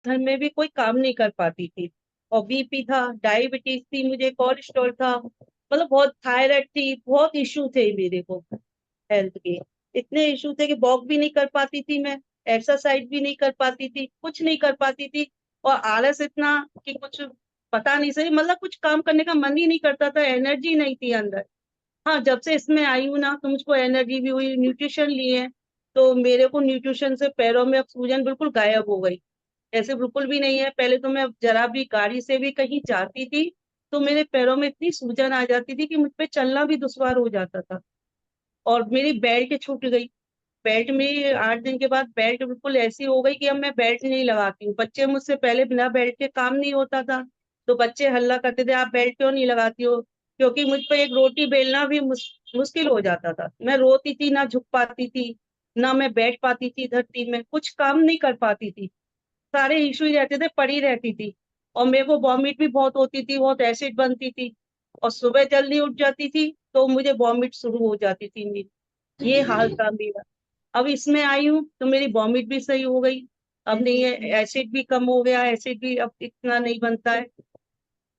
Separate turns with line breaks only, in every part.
घर में भी कोई काम नहीं कर पाती थी। और बीपी था, डायबिटीज थी, मुझे कोलेस्ट्रॉल था, मतलब बहुत थायराइड थी, बहुत इशू थे मेरे को हेल्थ के। इतने इशू थे कि वॉक भी नहीं कर पाती थी मैं, एक्सरसाइज भी नहीं कर पाती थी, कुछ नहीं कर पाती थी। और आलस इतना कि कुछ पता नहीं सही, मतलब कुछ काम करने का मन ही नहीं करता था, एनर्जी नहीं थी अंदर। हाँ, जब से इसमें आई हूँ ना तो मुझको एनर्जी भी हुई, न्यूट्रिशन लिए तो मेरे को न्यूट्रिशन से पैरों में अब सूजन बिल्कुल गायब हो गई। ऐसे बिल्कुल भी नहीं है। पहले तो मैं जरा भी गाड़ी से भी कहीं जाती थी तो मेरे पैरों में इतनी सूजन आ जाती थी कि मुझ पे चलना भी दुश्वार हो जाता था। और मेरी बेल्ट छूट गई। बेल्ट में 8 दिन के बाद बेल्ट बिल्कुल ऐसी हो गई कि अब मैं बेल्ट नहीं लगाती हूँ। बच्चे मुझसे पहले बिना बेल्ट के काम नहीं होता था, तो बच्चे हल्ला करते थे, आप बेल्ट क्यों नहीं लगाती हो? क्योंकि मुझ पर एक रोटी बेलना भी मुश्किल हो जाता था। मैं रोती थी, ना झुक पाती थी, ना मैं बैठ पाती थी धरती में, कुछ काम नहीं कर पाती थी। सारे इशू ही रहते थे, पड़ी रहती थी। और मेरे को वॉमिट भी बहुत होती थी, बहुत एसिड बनती थी। और सुबह जल्दी उठ जाती थी तो मुझे वॉमिट शुरू हो जाती थी मेरी। ये हाल था मेरा। अब इसमें आई हूँ तो मेरी वॉमिट भी सही हो गई। अब नहीं है, एसिड भी कम हो गया, एसिड भी अब इतना नहीं बनता है।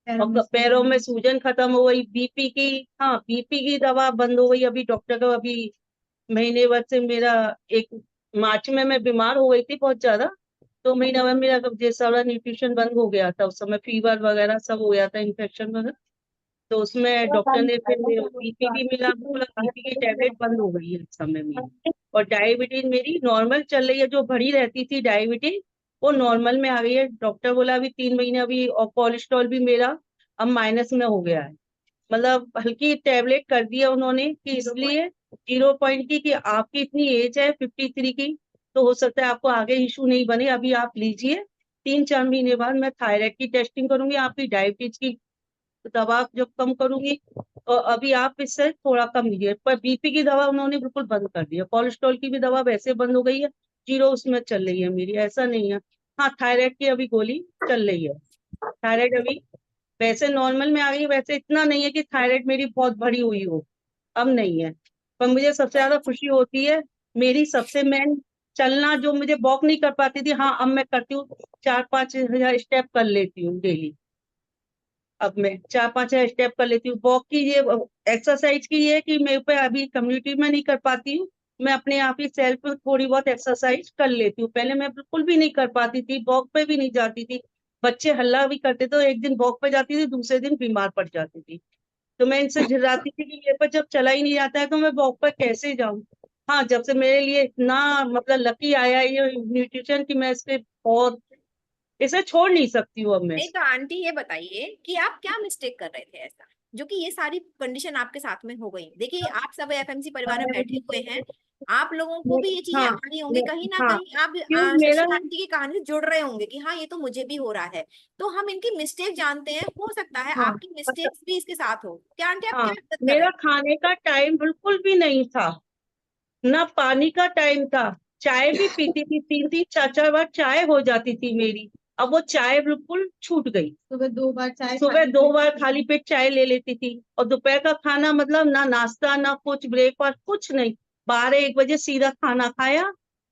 और पैरों में सूजन खत्म हो गई, बीपी की। हाँ, बीपी की दवा बंद हो गई अभी डॉक्टर को। अभी महीने भर से मेरा एक मार्च में मैं बीमार हो गई थी बहुत ज्यादा, तो महीना भर मेरा जैसा सारा न्यूट्रिशन बंद हो गया था। उस समय फीवर वगैरह सब हो गया था, इन्फेक्शन वगैरह। तो उसमें डॉक्टर ने फिर बीपी भी मिला, बोला बीपी की टेबलेट बंद हो गई है इस समय मेरी। और डायबिटीज मेरी नॉर्मल चल रही है, जो बढ़ी रहती थी डायबिटीज वो नॉर्मल में आ गई है। डॉक्टर बोला अभी 3 महीने अभी, और कोलेस्ट्रॉल भी मेरा अब माइनस में हो गया है। मतलब हल्की टैबलेट कर दी है उन्होंने कि इसलिए 0 पॉइंट की, कि आपकी इतनी एज है 53 की, तो हो सकता है आपको आगे इशू नहीं बने, अभी आप लीजिए। 3-4 महीने बाद मैं थायराइड की टेस्टिंग करूंगी, आपकी डायबिटीज की दवा जो कम करूंगी। और अभी आप इससे थोड़ा कम लीजिए। पर बीपी की दवा उन्होंने बिल्कुल बंद कर दी है, कोलेस्ट्रॉल की भी दवा वैसे बंद हो गई है, 0 उसमें चल रही है मेरी, ऐसा नहीं है। हाँ, थायराइड की अभी गोली चल रही है। थायराइड अभी वैसे नॉर्मल में आ गई, वैसे इतना नहीं है कि थायराइड मेरी बहुत बढ़ी हुई हो, अब नहीं है। पर मुझे सबसे ज्यादा खुशी होती है, मेरी सबसे मेन चलना, जो मुझे वॉक नहीं कर पाती थी, हाँ अब मैं करती हूँ। 4-5 हजार स्टेप कर लेती हूँ डेली। अब मैं 4-5 हजार स्टेप कर लेती हूँ। वॉक की ये एक्सरसाइज की ये है कि मेरे पे अभी कम्युनिटी में नहीं कर पाती हूँ, मैं अपने आप ही सेल्फ थोड़ी बहुत एक्सरसाइज कर लेती हूँ। पहले मैं बिल्कुल भी नहीं कर पाती थी, वॉक पे भी नहीं जाती थी। बच्चे हल्ला भी करते तो एक दिन वॉक पे जाती थी, दूसरे दिन बीमार पड़ जाती थी। तो मैं इनसे झिर्राती थी कि मेरे पर जब चला ही नहीं जाता है तो मैं वॉक पर कैसे जाऊं। हाँ, जब से मेरे लिए इतना मतलब लकी आया है ये न्यूट्रिशन, की मैं इससे बहुत, इसे छोड़ नहीं सकती हूँ अब मैं।
नहीं तो आंटी ये बताइए कि आप क्या मिस्टेक कर रहे थे ऐसा, जो कि ये सारी कंडीशन आपके साथ में हो गई। देखिए आप सब एफएमसी परिवार में बैठे हुए हैं, आप लोगों को भी ये चीजें आ
हाँ,
रही होंगी, कहीं ना
हाँ,
कहीं आप
क्यों मेरा।
शशि आंटी की कहानी से जुड़ रहे होंगे कि हाँ ये तो मुझे भी हो रहा है। तो हम इनकी मिस्टेक जानते हैं, हो सकता है
हाँ,
आपकी मिस्टेक्स भी इसके साथ हो। क्या आंटी आप
हाँ,
क्या मदद कर रहे
मेरा
हैं?
खाने का टाइम बिल्कुल भी नहीं था, ना पानी का टाइम था। चाय भी पीती थी, 3-3 4-4 बार चाय हो जाती थी मेरी। अब वो चाय बिल्कुल छूट गई। सुबह 2 बार खाली पेट चाय ले लेती थी। और दोपहर का खाना मतलब ना नाश्ता ना कुछ, ब्रेकफास्ट कुछ नहीं। 12-1 बजे सीधा खाना खाया,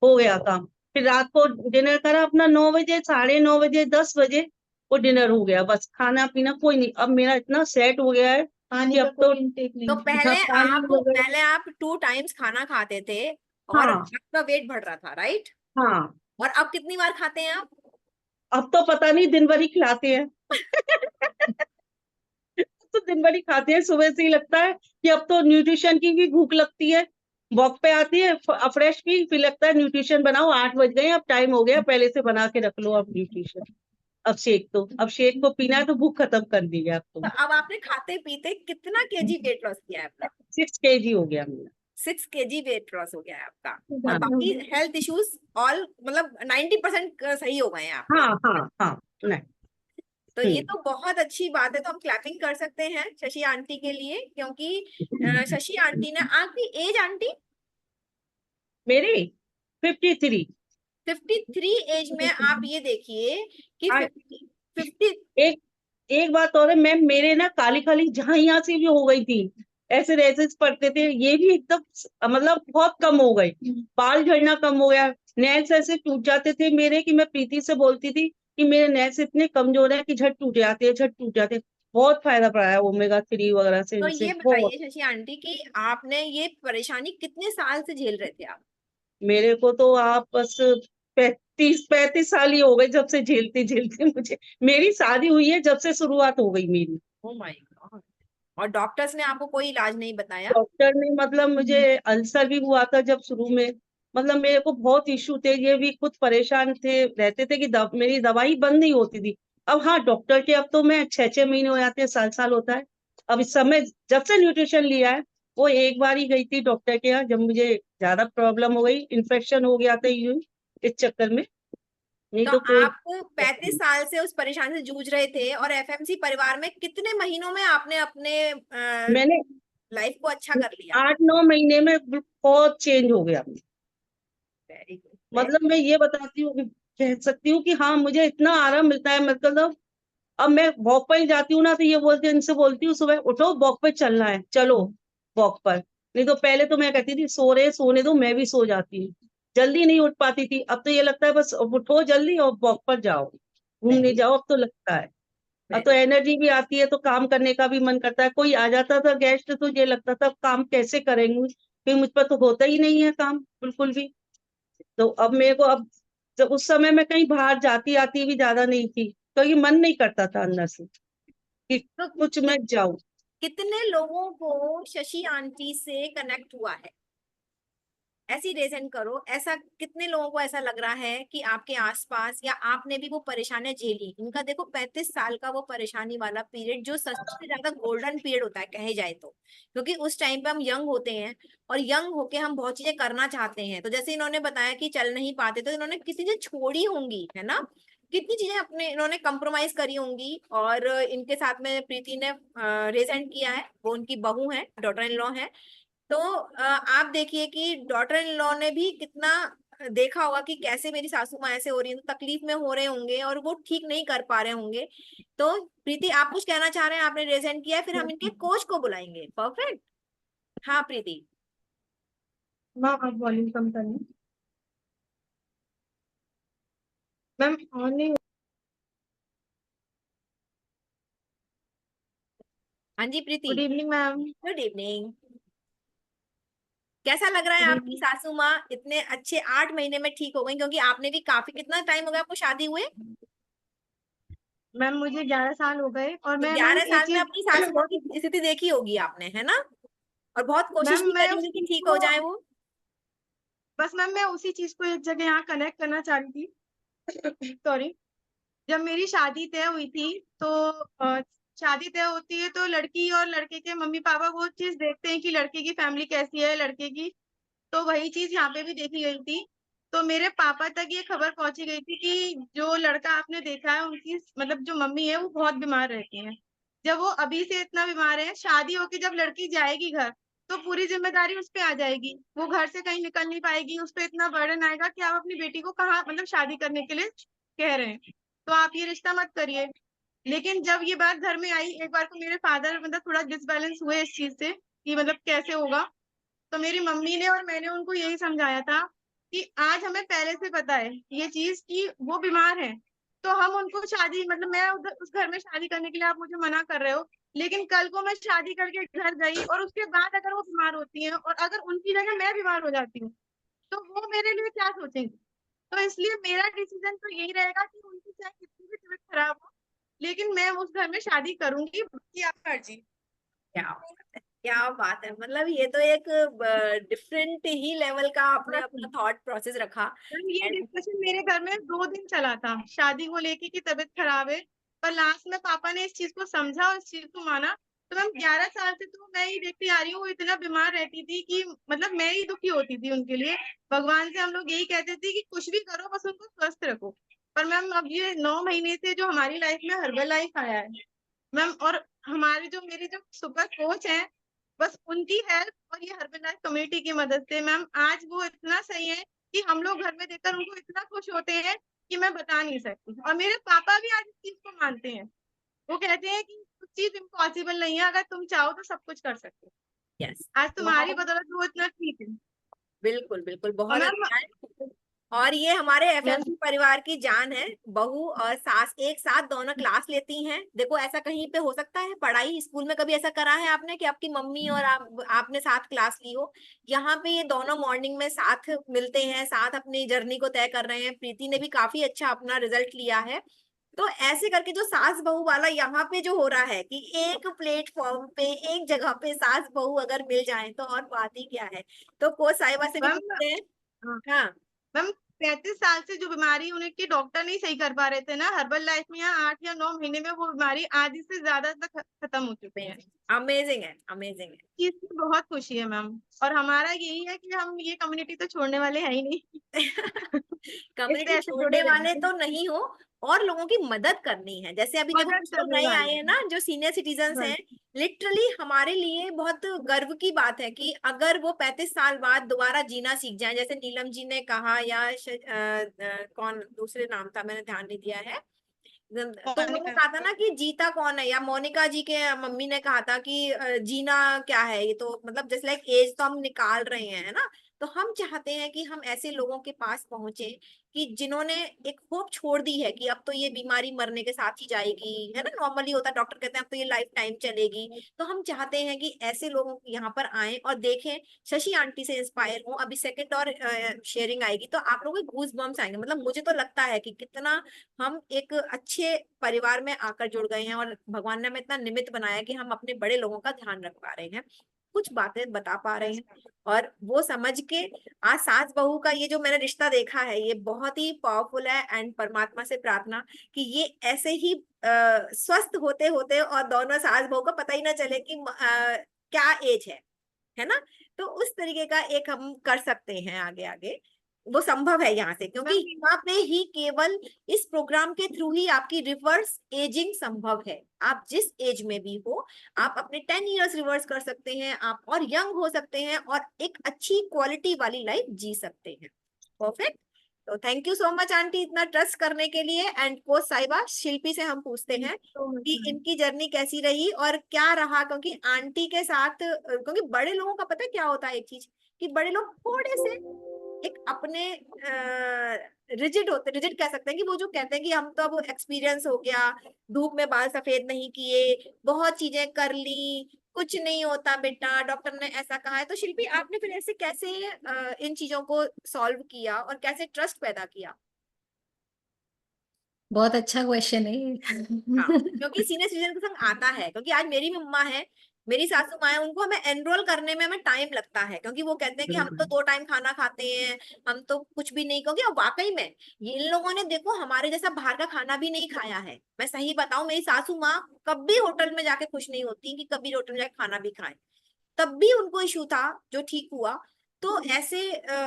हो गया काम। फिर रात को डिनर करा अपना 9 बजे, 9:30 बजे, 10 बजे वो डिनर हो गया। बस खाना पीना कोई नहीं। अब मेरा इतना सेट हो गया है कि अब तो
तो
हाँ, पानी वगैरह।
पहले आप 2 टाइम्स खाना खाते थे और
हाँ,
आपका वेट बढ़ रहा था, राइट?
हाँ,
और अब कितनी बार खाते हैं आप?
अब तो पता नहीं, दिन भर ही खिलाते हैं। तो दिन भर ही खाते हैं, सुबह से ही लगता है कि अब तो न्यूट्रिशन की भी भूख लगती है। वॉक पे आती है फ्रेश की, फिर लगता है न्यूट्रिशन बनाओ, 8 बज गए, अब टाइम हो गया, पहले से बना के रख लो अब न्यूट्रिशन। अब शेक को पीना है तो भूख खत्म कर दी है अब तो।
तो अब आपने खाते पीते कितना केजी वेट लॉस किया है अपना?
6 kg हो गया मेरा।
6 केजी वेट लॉस हो गया है आपका। और
हाँ,
बाकी हेल्थ इश्यूज ऑल मतलब 90% सही हो गए हैं आपके।
हाँ, हाँ, हाँ, नहीं।
तो ये
हम्म।
तो बहुत अच्छी बात है, तो हम क्लैपिंग कर सकते हैं शशि आंटी के लिए, क्योंकि शशि आंटी ने आपकी एज आंटी
मेरी 53।
53 एज में आप ये देखिए कि 50
एक एक बात और है मैम, मेरे ना काली काली जहाँ यहाँ से भी हो गई थी, ऐसे रेसेस पड़ते थे, ये भी एकदम मतलब बहुत कम हो गई। बाल झड़ना कम हो गया, नेल्स ऐसे टूट जाते थे मेरे कि मैं प्रीति से बोलती थी कि मेरे नस इतने कमजोर है कि झट टूट जाते हैं, झट टूट जाते हैं। बहुत फायदा पड़ा है ओमेगा 3 वगैरह से
तो
इनसे
ये
बहुत।
बताइए शशि आंटी कि आपने ये परेशानी कितने साल से झेल रहे थे आप?
मेरे को तो आप बस 35 साल ही हो गए जब से झेलते झेलते मुझे। मेरी शादी हुई है जब से शुरुआत हो गई मेरी।
Oh my God. और डॉक्टर्स ने आपको कोई इलाज नहीं बताया?
डॉक्टर ने मतलब मुझे अल्सर भी हुआ था जब शुरू में। मतलब मेरे को बहुत इश्यू थे, ये भी खुद परेशान थे रहते थे कि मेरी दवाई बंद नहीं होती थी। अब हाँ डॉक्टर के अब तो मैं 6 6 महीने हो जाते हैं, साल साल होता है। अब इस समय जब से न्यूट्रिशन लिया है, वो एक बार ही गई थी डॉक्टर के यहाँ जब मुझे ज्यादा प्रॉब्लम हो गई, इन्फेक्शन हो गया था यूं इस चक्कर में। नहीं
तो
तो कोई
आप 35 साल से उस परेशानी से जूझ रहे थे और एफएमसी परिवार में कितने महीनों में आपने अपने
मैंने
लाइफ को अच्छा कर लिया?
8 9 महीने में बहुत चेंज हो गया।
Very good, very.
मतलब मैं ये बताती हूँ, कह सकती हूँ कि हाँ मुझे इतना आराम मिलता है। मतलब अब मैं वॉक पर ही जाती हूँ ना, तो ये बोलती हूँ, इनसे बोलती हूँ सुबह उठो वॉक पे चलना है, चलो वॉक पर। नहीं तो पहले तो मैं कहती थी सो रहे सोने दो, मैं भी सो जाती हूँ, जल्दी नहीं उठ पाती थी। अब तो ये लगता है बस अब उठो जल्दी और वॉक पर जाओ, घूमने
वेरी,
जाओ, अब तो लगता है। अब तो
वेरी।
एनर्जी भी आती है, तो काम करने का भी मन करता है। कोई आ जाता था गेस्ट तो ये लगता था काम कैसे करेंगे, फिर मुझ पर तो होता ही नहीं है काम बिल्कुल भी। तो अब मेरे को अब, जब उस समय मैं कहीं बाहर जाती आती भी ज्यादा नहीं थी, तो ये मन नहीं करता था अंदर से कि
तो
कुछ मैं जाऊं।
कितने लोगों को शशि आंटी से कनेक्ट हुआ है? ऐसी रेजेंट करो, ऐसा कितने लोगों को ऐसा लग रहा है कि आपके आसपास या आपने भी वो परेशानियां झेली? इनका देखो 35 साल का वो परेशानी वाला पीरियड जो सबसे ज्यादा गोल्डन पीरियड होता है कहे जाए तो, क्योंकि उस टाइम पे हम यंग होते हैं और यंग होके हम बहुत चीजें करना चाहते हैं। तो जैसे इन्होंने बताया कि चल नहीं पाते तो इन्होंने किसी चीजें छोड़ी होंगी, है ना? कितनी चीजें अपने इन्होंने कंप्रोमाइज करी होंगी। और इनके साथ में प्रीति ने रेजेंट किया है, वो उनकी बहू है, डॉटर इन लॉ है। तो आप देखिए कि डॉटर इन लॉ ने भी कितना देखा होगा कि कैसे मेरी सासू माँ ऐसे हो रही है, तो तकलीफ में हो रहे होंगे और वो ठीक नहीं कर पा रहे होंगे। तो प्रीति आप कुछ कहना चाह रहे हैं? आपने रेजेंट किया है, फिर हम इनके कोच को बुलाएंगे। परफेक्ट। हाँ प्रीति।
मैम आप वॉल्यूम कम करिए। मैम ऑन नहीं।
हाँ जी Preeti.
Good evening ma'am.
Good evening. कैसा लग रहा है
गुड
आपकी
इवनिंग
सासू माँ इतने अच्छे 8 महीने में ठीक हो गई? क्योंकि आपने भी काफी, कितना टाइम हो गया आपको शादी हुए?
मैम, मुझे 11 साल हो गए और
तो
मैं मैम
11
एक
साल में
चीज
अपनी सासू माँ की स्थिति देखी होगी आपने, है ना? और बहुत कोशिश
मैम
भी
मैं
करी
उस
होगी कि
चीज
ठीक हो
को
जाए वो।
बस मैम मैं उसी चीज को एक जगह यहाँ कनेक्ट करना चाह रही थी। सॉरी। जब मेरी शादी तय हुई थी तो शादी तय होती है तो लड़की और लड़के के मम्मी पापा वो चीज देखते हैं कि लड़के की फैमिली कैसी है, लड़के की। तो वही चीज यहाँ पे भी देखी गई थी। तो मेरे पापा तक ये खबर पहुंची गई थी कि जो लड़का आपने देखा है उनकी मतलब जो मम्मी है वो बहुत बीमार रहती हैं। जब वो अभी से इतना बीमार है, शादी होके जब लड़की जाएगी घर तो पूरी जिम्मेदारी उस पे आ जाएगी। वो घर से कहीं निकल नहीं पाएगी, उस पे इतना बर्डन आएगा कि आप अपनी बेटी को कहाँ मतलब शादी करने के लिए कह रहे हैं, तो आप ये रिश्ता मत करिए। लेकिन जब ये बात घर में आई, एक बार को मेरे फादर मतलब थोड़ा डिसबैलेंस हुए इस चीज से कि मतलब कैसे होगा। तो मेरी मम्मी ने और मैंने उनको यही समझाया था कि आज हमें पहले से पता है ये चीज कि वो बीमार है। तो हम उनको शादी मतलब मैं उधर उस घर में शादी करने के लिए आप मुझे मना कर रहे हो, लेकिन कल को मैं शादी करके घर गई और उसके बाद अगर वो बीमार होती हैं और अगर उनकी जगह मैं बीमार हो जाती हूँ तो वो मेरे लिए क्या सोचेंगे। तो इसलिए मेरा डिसीजन तो यही रहेगा कि उनकी चाहे कितनी भी तबीयत खराब हो, लेकिन मैं उस घर में शादी करूंगी, बाकी आपका मर्जी।
क्या बात है, क्या बात है। मतलब ये तो एक डिफरेंट ही लेवल का आपने अपना थॉट प्रोसेस रखा।
मैम ये
एंड
डिस्कशन मेरे घर में 2 दिन चला था शादी को लेके कि तबीयत खराब है। पर लास्ट में पापा ने इस चीज को समझा और इस चीज को माना। तो मैम 11 साल से तो मैं ही देखती आ रही हूँ, वो इतना बीमार रहती थी कि मतलब मैं ही दुखी होती थी उनके लिए। भगवान से हम लोग यही कहते थे कि कुछ भी करो बस उनको स्वस्थ रखो। पर मैम अब ये 9 महीने से जो हमारी लाइफ में हर्बल लाइफ आया है मैम, और हमारे जो मेरे जो सुपर कोच हैं, बस उनकी हेल्प और ये हर्बल लाइफ कम्युनिटी की मदद से मैम आज वो इतना सही है कि हम लोग घर में देखकर उनको इतना खुश होते हैं कि मैं बता नहीं सकती। और मेरे पापा भी आज इस चीज को मानते हैं। वो कहते हैं कि कुछ चीज इम्पॉसिबल नहीं है, अगर तुम चाहो तो सब कुछ कर सकते हो।
यस।
आज तुम्हारी बदौलत वो इतना ठीक है।
बिल्कुल बिल्कुल,
और
बहुत
मैम
अच्छा है। और ये हमारे
मैम
एफएमसी परिवार की जान है। बहू और सास एक साथ दोनों क्लास लेती हैं। देखो ऐसा कहीं पे हो सकता है? पढ़ाई स्कूल में कभी ऐसा करा है आपने कि आपकी मम्मी और आपने साथ क्लास ली हो? यहाँ पे ये दोनों मॉर्निंग में साथ मिलते हैं, साथ अपनी जर्नी को तय कर रहे हैं। प्रीति ने भी काफी अच्छा अपना रिजल्ट लिया है। तो ऐसे करके जो सास बहू वाला यहाँ पे जो हो रहा है कि एक प्लेटफॉर्म पे एक जगह पे सास बहू अगर मिल जाए तो और बात ही क्या है। तो कोच साहिबा से भी
मैम
पूछते हैं।
हाँ,
हाँ
मैम 35 साल से जो बीमारी उनके डॉक्टर नहीं सही कर पा रहे थे ना, हर्बल लाइफ में यहाँ 8 या 9 महीने में वो बीमारी आधी से ज्यादा तक खत्म हो चुकी है।
अमेजिंग है, अमेजिंग है।
इसकी बहुत खुशी है मैम, और हमारा यही है कि हम ये कम्युनिटी तो छोड़ने वाले हैं ही नहीं। इससे
कम्युनिटी
ऐसे
छोड़ने
जुड़े
वाले
रहेंगे,
तो नहीं हो, और लोगों की मदद करनी है। जैसे अभी देखो
मदद
कुछ लोग
करने
नए आए
वाले
हैं
हैं।
ना जो सीनियर सिटीजन्स
हाँ,
हैं। लिटरली हमारे लिए बहुत गर्व की बात है कि अगर वो 35 साल बाद दोबारा जीना सीख जाएं, जैसे नीलम जी ने कहा, या कौन दूसरे नाम था मैंने ध्यान नहीं दिया है, तो उन्होंने
मोनिका
कहा था ना कि जीता कौन है, या मोनिका जी के मम्मी ने कहा था कि जीना क्या है, ये तो मतलब जैसे लाइक एज तो हम निकाल रहे हैं, है ना। तो हम चाहते हैं कि हम ऐसे लोगों के पास पहुंचे कि जिन्होंने एक होप छोड़ दी है कि अब तो ये बीमारी मरने के साथ ही जाएगी, है ना। नॉर्मली होता है, डॉक्टर कहते हैं अब तो ये लाइफ टाइम चलेगी। तो हम चाहते हैं कि ऐसे लोग यहाँ पर आए और देखें, शशि आंटी से इंस्पायर हो। अभी सेकंड और शेयरिंग आएगी तो आप लोगों को गूज बम्स आएंगे। मतलब मुझे तो लगता है कि कितना हम एक अच्छे परिवार में आकर जुड़ गए हैं, और भगवान ने हमें इतना निमित्त बनाया कि हम अपने बड़े लोगों का ध्यान रख पा रहे हैं, कुछ बातें बता पा रहे हैं। और वो समझ के आज सास बहू का ये जो मैंने रिश्ता देखा है, ये बहुत ही पावरफुल है। एंड परमात्मा से प्रार्थना कि ये ऐसे ही स्वस्थ होते होते और दोनों सास बहू को पता ही ना चले कि क्या एज है ना। तो उस तरीके का एक हम कर सकते हैं आगे आगे, वो संभव है यहाँ से, क्योंकि
मैम
यहाँ पे ही केवल इस प्रोग्राम के थ्रू ही आपकी रिवर्स एजिंग संभव है। आप जिस एज में भी हो, आप अपने 10 इयर्स रिवर्स कर सकते हैं, आप और यंग हो सकते हैं, और एक अच्छी क्वालिटी वाली लाइफ जी सकते हैं। परफेक्ट। तो thank you so much aunty इतना ट्रस्ट करने के लिए। एंड कोच साहिबा, शिल्पी से हम पूछते हैं
so much,
कि
मैम।
इनकी जर्नी कैसी रही और क्या रहा, क्योंकि आंटी के साथ, क्योंकि बड़े लोगों का पता है क्या होता है, एक चीज कि बड़े लोग थोड़े से एक अपने रिजिड होते, रिजिड कह सकते हैं कि वो जो कहते हैं कि हम तो अब एक्सपीरियंस हो गया, धूप में बाल सफेद नहीं किए, बहुत चीजें कर ली, कुछ नहीं होता बेटा, डॉक्टर ने ऐसा कहा है। तो शिल्पी आपने फिर ऐसे कैसे इन चीजों को सॉल्व किया और कैसे ट्रस्ट पैदा किया?
बहुत अच्छा क्वेश्चन है ये।
हाँ, क्योंकि सीनियर सिटीजन के संग आता है, क्योंकि आज मेरी मम्मा है, मेरी सासू माँ है, उनको हमें एनरोल करने में हमें टाइम लगता है, क्योंकि वो कहते हैं कि हम तो
बिल्कुल
2 टाइम खाना खाते हैं, हम तो कुछ भी नहीं। क्योंकि अब वाकई में ये इन लोगों ने देखो हमारे जैसा बाहर का खाना भी नहीं खाया है। मैं सही बताऊं, मेरी सासू माँ कभी होटल में जाके खुश नहीं होती कि कभी होटल में जाके खाना भी खाएं, तब भी उनको इशू था जो ठीक हुआ। तो ऐसे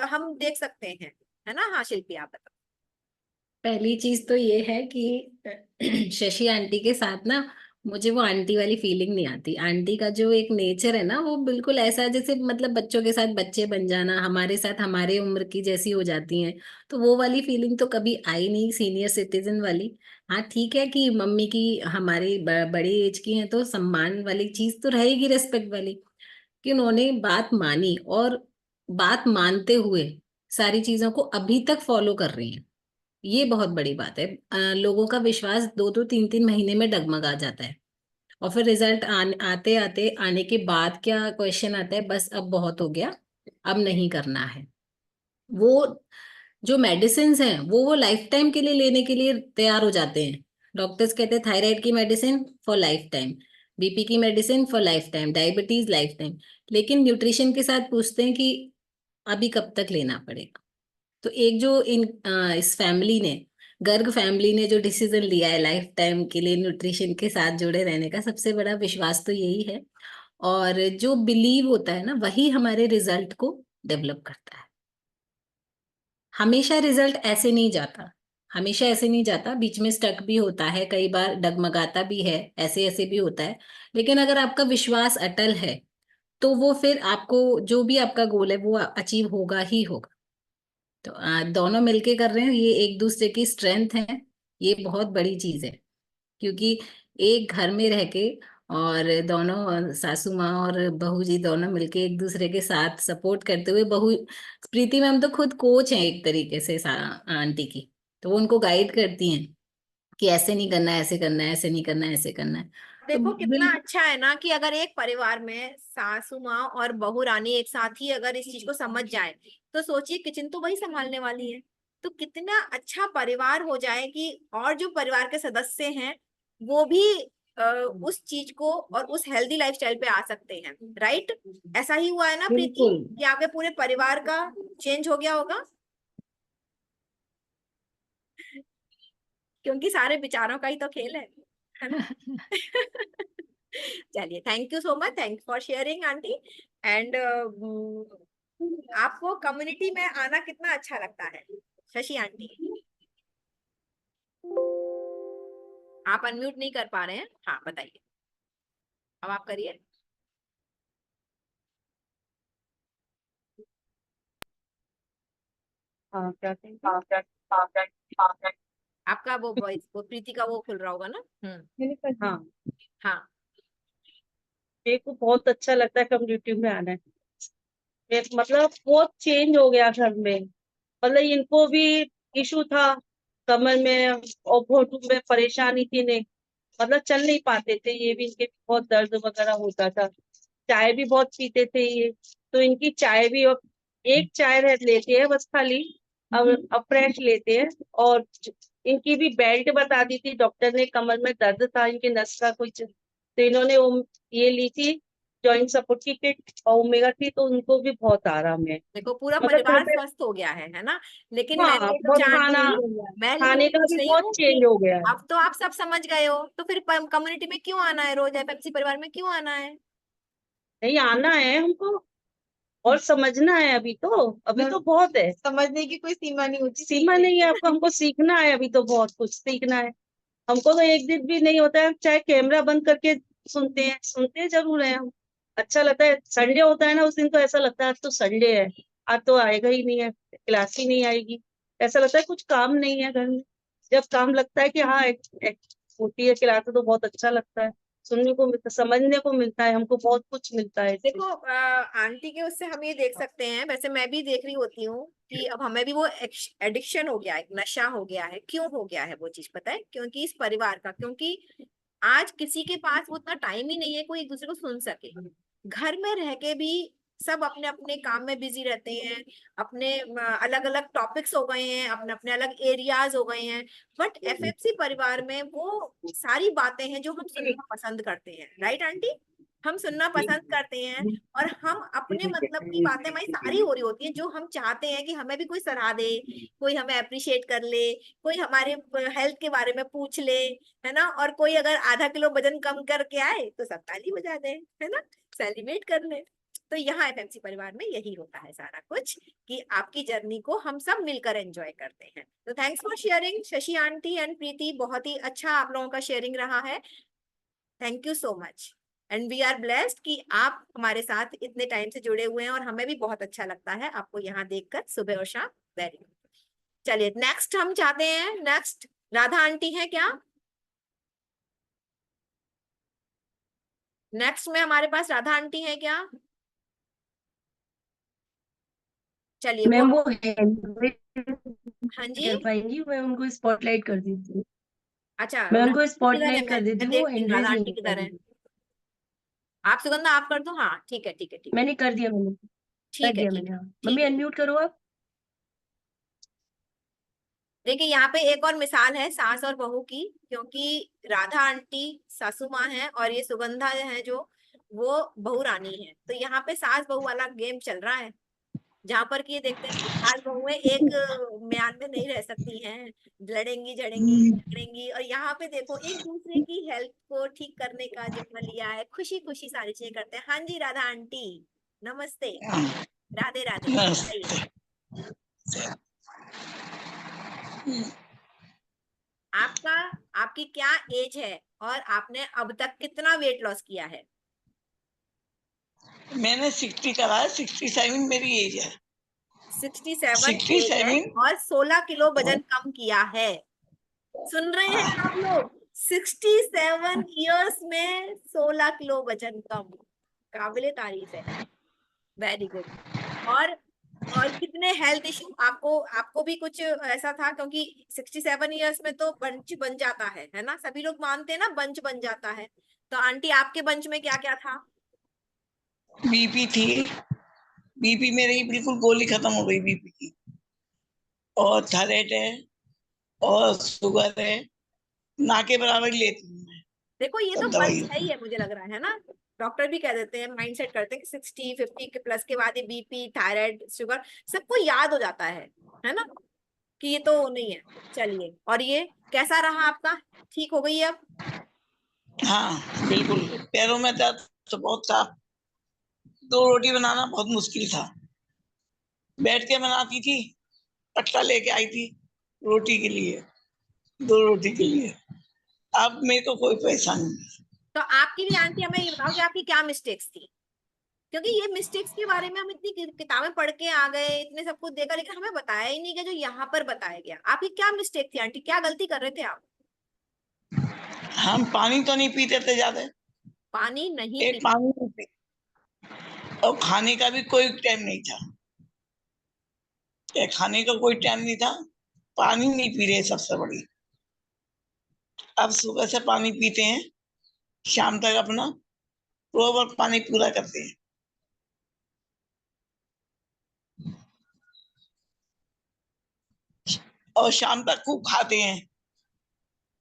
हम देख सकते हैं, है ना। हाँ शिल्पी आप बताओ।
पहली चीज तो ये है कि शशि आंटी के साथ ना मुझे वो आंटी वाली फीलिंग नहीं आती। आंटी का जो एक नेचर है ना, वो बिल्कुल ऐसा जैसे मतलब बच्चों के साथ बच्चे बन जाना, हमारे साथ हमारे उम्र की जैसी हो जाती हैं। तो वो वाली फीलिंग तो कभी आई नहीं सीनियर सिटीजन वाली। हाँ ठीक है कि मम्मी की हमारी बड़ी एज की है तो सम्मान वाली चीज तो रहेगी, रेस्पेक्ट वाली, कि उन्होंने बात मानी और बात मानते हुए सारी चीजों को अभी तक फॉलो कर रही हैं। ये बहुत बड़ी बात है। लोगों का विश्वास 2-2 3-3 महीने में डगमगा जाता है, और फिर रिजल्ट आते आते आने के बाद क्या क्वेश्चन आता है, बस अब बहुत हो गया, अब नहीं करना है। वो जो मेडिसिन हैं वो लाइफ टाइम के लिए लेने के लिए तैयार हो जाते हैं। डॉक्टर्स कहते हैं थायराइड की medicine for life time, BP की medicine for life time, diabetes life time. लेकिन न्यूट्रिशन के साथ पूछते हैं कि अभी कब तक लेना पड़ेगा। तो एक जो इस फैमिली ने, गर्ग फैमिली ने जो डिसीजन लिया है लाइफ टाइम के लिए न्यूट्रिशन के साथ जुड़े रहने का, सबसे बड़ा विश्वास तो यही है। और जो बिलीव होता है ना, वही हमारे रिजल्ट को डेवलप करता है। हमेशा रिजल्ट ऐसे नहीं जाता, हमेशा ऐसे नहीं जाता, बीच में स्टक भी होता है, कई बार डगमगाता भी है, ऐसे ऐसे भी होता है। लेकिन अगर आपका विश्वास अटल है तो वो फिर आपको जो भी आपका गोल है वो अचीव होगा ही होगा। तो दोनों मिलके कर रहे हैं, ये एक दूसरे की स्ट्रेंथ है, ये बहुत बड़ी चीज है। क्योंकि एक घर में रह के और दोनों सासू माँ और बहू जी दोनों मिलके एक दूसरे के साथ सपोर्ट करते हुए, बहू प्रीति मैम तो खुद कोच हैं एक तरीके से आंटी की, तो वो उनको गाइड करती हैं कि ऐसे नहीं करना है, ऐसे करना है, ऐसे नहीं करना है, ऐसे करना है। तो
देखो कितना
बिल्कुल
अच्छा है ना कि अगर एक परिवार में सासू माँ और बहू रानी एक साथ ही अगर इस चीज को समझ जाए, तो सोचिए किचन तो वही संभालने वाली है, तो कितना अच्छा परिवार हो जाए कि और जो परिवार के सदस्य हैं वो भी उस चीज को और उस हेल्दी लाइफस्टाइल पे आ सकते हैं। राइट, ऐसा ही हुआ है ना प्रीति
बिल्कुल।
कि आपके पूरे परिवार का चेंज हो गया होगा, क्योंकि सारे विचारों का ही तो खेल है ना। चलिए, thank you so much, thank for sharing aunty. And आपको कम्युनिटी में आना कितना अच्छा लगता है शशि आंटी? आप अनम्यूट नहीं कर पा रहे हैं, हाँ बताइए, अब आप करिए।
हाँ क्या कहें?
आपका वो वॉइस, वो प्रीति का वो खुल रहा होगा ना।
हाँ,
हाँ।
मेरे को बहुत अच्छा लगता है कम्युनिटी में आना है। मतलब बहुत चेंज हो गया घर में। मतलब इनको भी इशू था कमर में और घुटनों में परेशानी थी ने, मतलब चल नहीं पाते थे, ये भी इनके बहुत दर्द वगैरह होता था। चाय भी बहुत पीते थे ये, तो इनकी चाय भी अब एक चाय लेते हैं बस खाली, अब फ्रेश लेते हैं। और इनकी भी बेल्ट बता दी थी डॉक्टर ने, कमर में दर्द था इनके नस का कुछ, तो इन्होंने ये ली थी जॉइंट सपोर्ट की किट और ओमेगा थी, तो उनको भी बहुत आराम है।
देखो पूरा
मतलब घर
परिवार
पे,
स्वस्थ हो गया है ना। लेकिन मैं
हाँ
ये तो
बहुत
जानती
खाना,
हूँ, मैं लेकिन
खाने
ये
का
पूछ
भी
रही
बहुत
हूँ कि
चेंज हो गया है।
अब तो आप सब समझ गए हो, तो फिर कम्युनिटी में क्यों आना है रोज, एफएफसी परिवार में क्यों आना है?
नहीं आना है हमको और समझना है, अभी तो बहुत है,
समझने की कोई सीमा नहीं होती,
सीमा नहीं है आपको, हमको सीखना है, अभी तो बहुत कुछ सीखना है हमको। तो एक दिन भी नहीं होता है चाहे कैमरा बंद करके सुनते जरूर है हम। अच्छा लगता है, संडे होता है ना उस दिन तो ऐसा लगता है आज तो संडे है, आज तो आएगा ही नहीं है, क्लास ही नहीं आएगी, ऐसा लगता है कुछ काम नहीं है घर में। जब काम लगता है कि हाँ एक होती है क्लास तो बहुत अच्छा लगता है, सुनने को मिलता, समझने को मिलता है, हमको बहुत कुछ मिलता है इससे।
देखो आंटी के उससे हम ये देख सकते हैं, वैसे मैं भी देख रही होती हूँ कि अब हमें भी वो एडिक्शन हो गया है, नशा हो गया है। क्यों हो गया है वो चीज पता है? क्योंकि इस परिवार का, क्योंकि आज किसी के पास वो उतना टाइम ही नहीं है कोई एक दूसरे को सुन सके। घर में रह के भी सब अपने अपने काम में बिजी रहते हैं, अपने अलग अलग टॉपिक्स हो गए हैं, अपने अपने अलग एरियाज हो गए हैं। बट एफएफसी परिवार में वो सारी बातें हैं जो हम सुनना पसंद करते हैं। राइट आंटी, हम सुनना पसंद करते हैं, और हम अपने मतलब की बातें हमारी सारी हो रही होती है, जो हम चाहते हैं कि हमें भी कोई सलाह दे, कोई हमें अप्रिशिएट कर ले, कोई हमारे हेल्थ के बारे में पूछ ले, है ना। और कोई अगर आधा किलो वजन कम करके आए तो सब ताली बजा दे, है ना, सेलिब्रेट कर ले। तो यहाँ एफएमसी परिवार में यही होता है सारा कुछ, कि आपकी जर्नी को हम सब मिलकर एंजॉय करते हैं। तो thanks for sharing Shashi aunty and Preeti, बहुत ही अच्छा आप लोगों का शेयरिंग रहा है। Thank you so much, and we are blessed कि आप हमारे साथ इतने टाइम से जुड़े हुए हैं, और हमें भी बहुत अच्छा लगता है आपको यहाँ देखकर सुबह और शाम। Very good. चलिए नेक्स्ट हम चाहते हैं, नेक्स्ट राधा आंटी है क्या? नेक्स्ट में हमारे पास राधा आंटी है क्या? चलिए वो,
मैम वो हैंड
हाँ जी,
कर पाएंगी, मैं उनको स्पॉटलाइट कर देती हूँ।
अच्छा
मैं
राधा
उनको
आंटी किधर है?
स्पॉटलाइट कर
मैं
देती हूँ, वो
देखती हूँ
हैंड
राधा
रेज
आंटी
नहीं
किधर है।
करेंगी।
आप सुगंधा आप कर दो, हाँ ठीक है ठीक है ठीक है
मैंने कर दिया, मैंने कर
ठीक है
दिया
ठीक
मैंने,
है
हाँ
ठीक
मम्मी
है।
अनम्यूट करो आप।
देखिए यहाँ पे एक और मिसाल है सास और बहू की, क्योंकि राधा आंटी सासू माँ है और ये सुगंधा है जो वो बहू रानी है। तो यहाँ पे सास बहू वाला गेम चल रहा है, जहाँ पर कि ये देखते हैं कि सास बहुएं एक म्यान में नहीं रह सकती हैं, लड़ेंगी झड़ेंगी झगड़ेंगी। और यहाँ पे देखो एक दूसरे की हेल्थ को ठीक करने का जिम्मा लिया है, खुशी खुशी सारी चीजें करते हैं। हाँ जी राधा आंटी, नमस्ते, राधे राधे, बताइए आपका, आपकी क्या एज है और आपने अब तक कितना वेट लॉस किया है?
मैंने 60 करा है, 67 मेरी एज है।
67 एज है
67।
और 16 किलो वजन कम किया है। सुन रहे हैं आप लोग, 67 इयर्स में 16 किलो वजन कम, काबिले तारीफ है, वेरी गुड। और कितने हेल्थ इश्यू आपको आपको भी कुछ ऐसा था, क्योंकि 67 इयर्स में तो बंच बन जाता है ना, सभी लोग मानते हैं ना बंच बन जाता है। तो आंटी आपके बंच में क्या क्या था?
बीपी थी, बीपी मेरी बिल्कुल गोली खत्म हो गई बीपी की, और थायराइड है, और शुगर है, ना के बराबर ही लेती हूँ मैं
देखो ये तो
सब
बंच
दवाइयों
है ही
को।
है, मुझे लग रहा है ना। डॉक्टर भी कह देते हैं, माइंडसेट करते हैं कि 60-50 के प्लस के बाद ये बीपी थायराइड शुगर सबको याद हो जाता है ना, कि ये तो नहीं है। चलिए, और ये कैसा रहा आपका, ठीक हो गई है अब?
हाँ बिल्कुल, पैरों में दर्द तो बहुत था, 2 रोटी बनाना बहुत मुश्किल था, बैठ के बनाती थी, पट्टा लेके आई थी रोटी के लिए, 2 रोटी के लिए। अब मेरे को कोई परेशानी नहीं।
तो आपकी भी आंटी, हमें ये बताओ कि आपकी क्या मिस्टेक्स थी, क्योंकि ये मिस्टेक्स के बारे में हम इतनी किताबें पढ़ के आ गए, इतने सब कुछ देखा, लेकिन हमें बताया ही नहीं गया जो यहाँ पर बताया गया। आपकी क्या मिस्टेक थी आंटी, क्या गलती कर रहे थे आप?
हम पानी तो नहीं पीते थे ज्यादा,
पानी नहीं
एक
पी?
पानी नहीं पी, और खाने का भी कोई टाइम नहीं था, या खाने का कोई टाइम नहीं था, पानी नहीं पी रहे सबसे बड़ी। अब सुबह से पानी पीते हैं, शाम तक अपना प्रॉपर पानी पूरा करते हैं, और शाम तक खूब खाते हैं।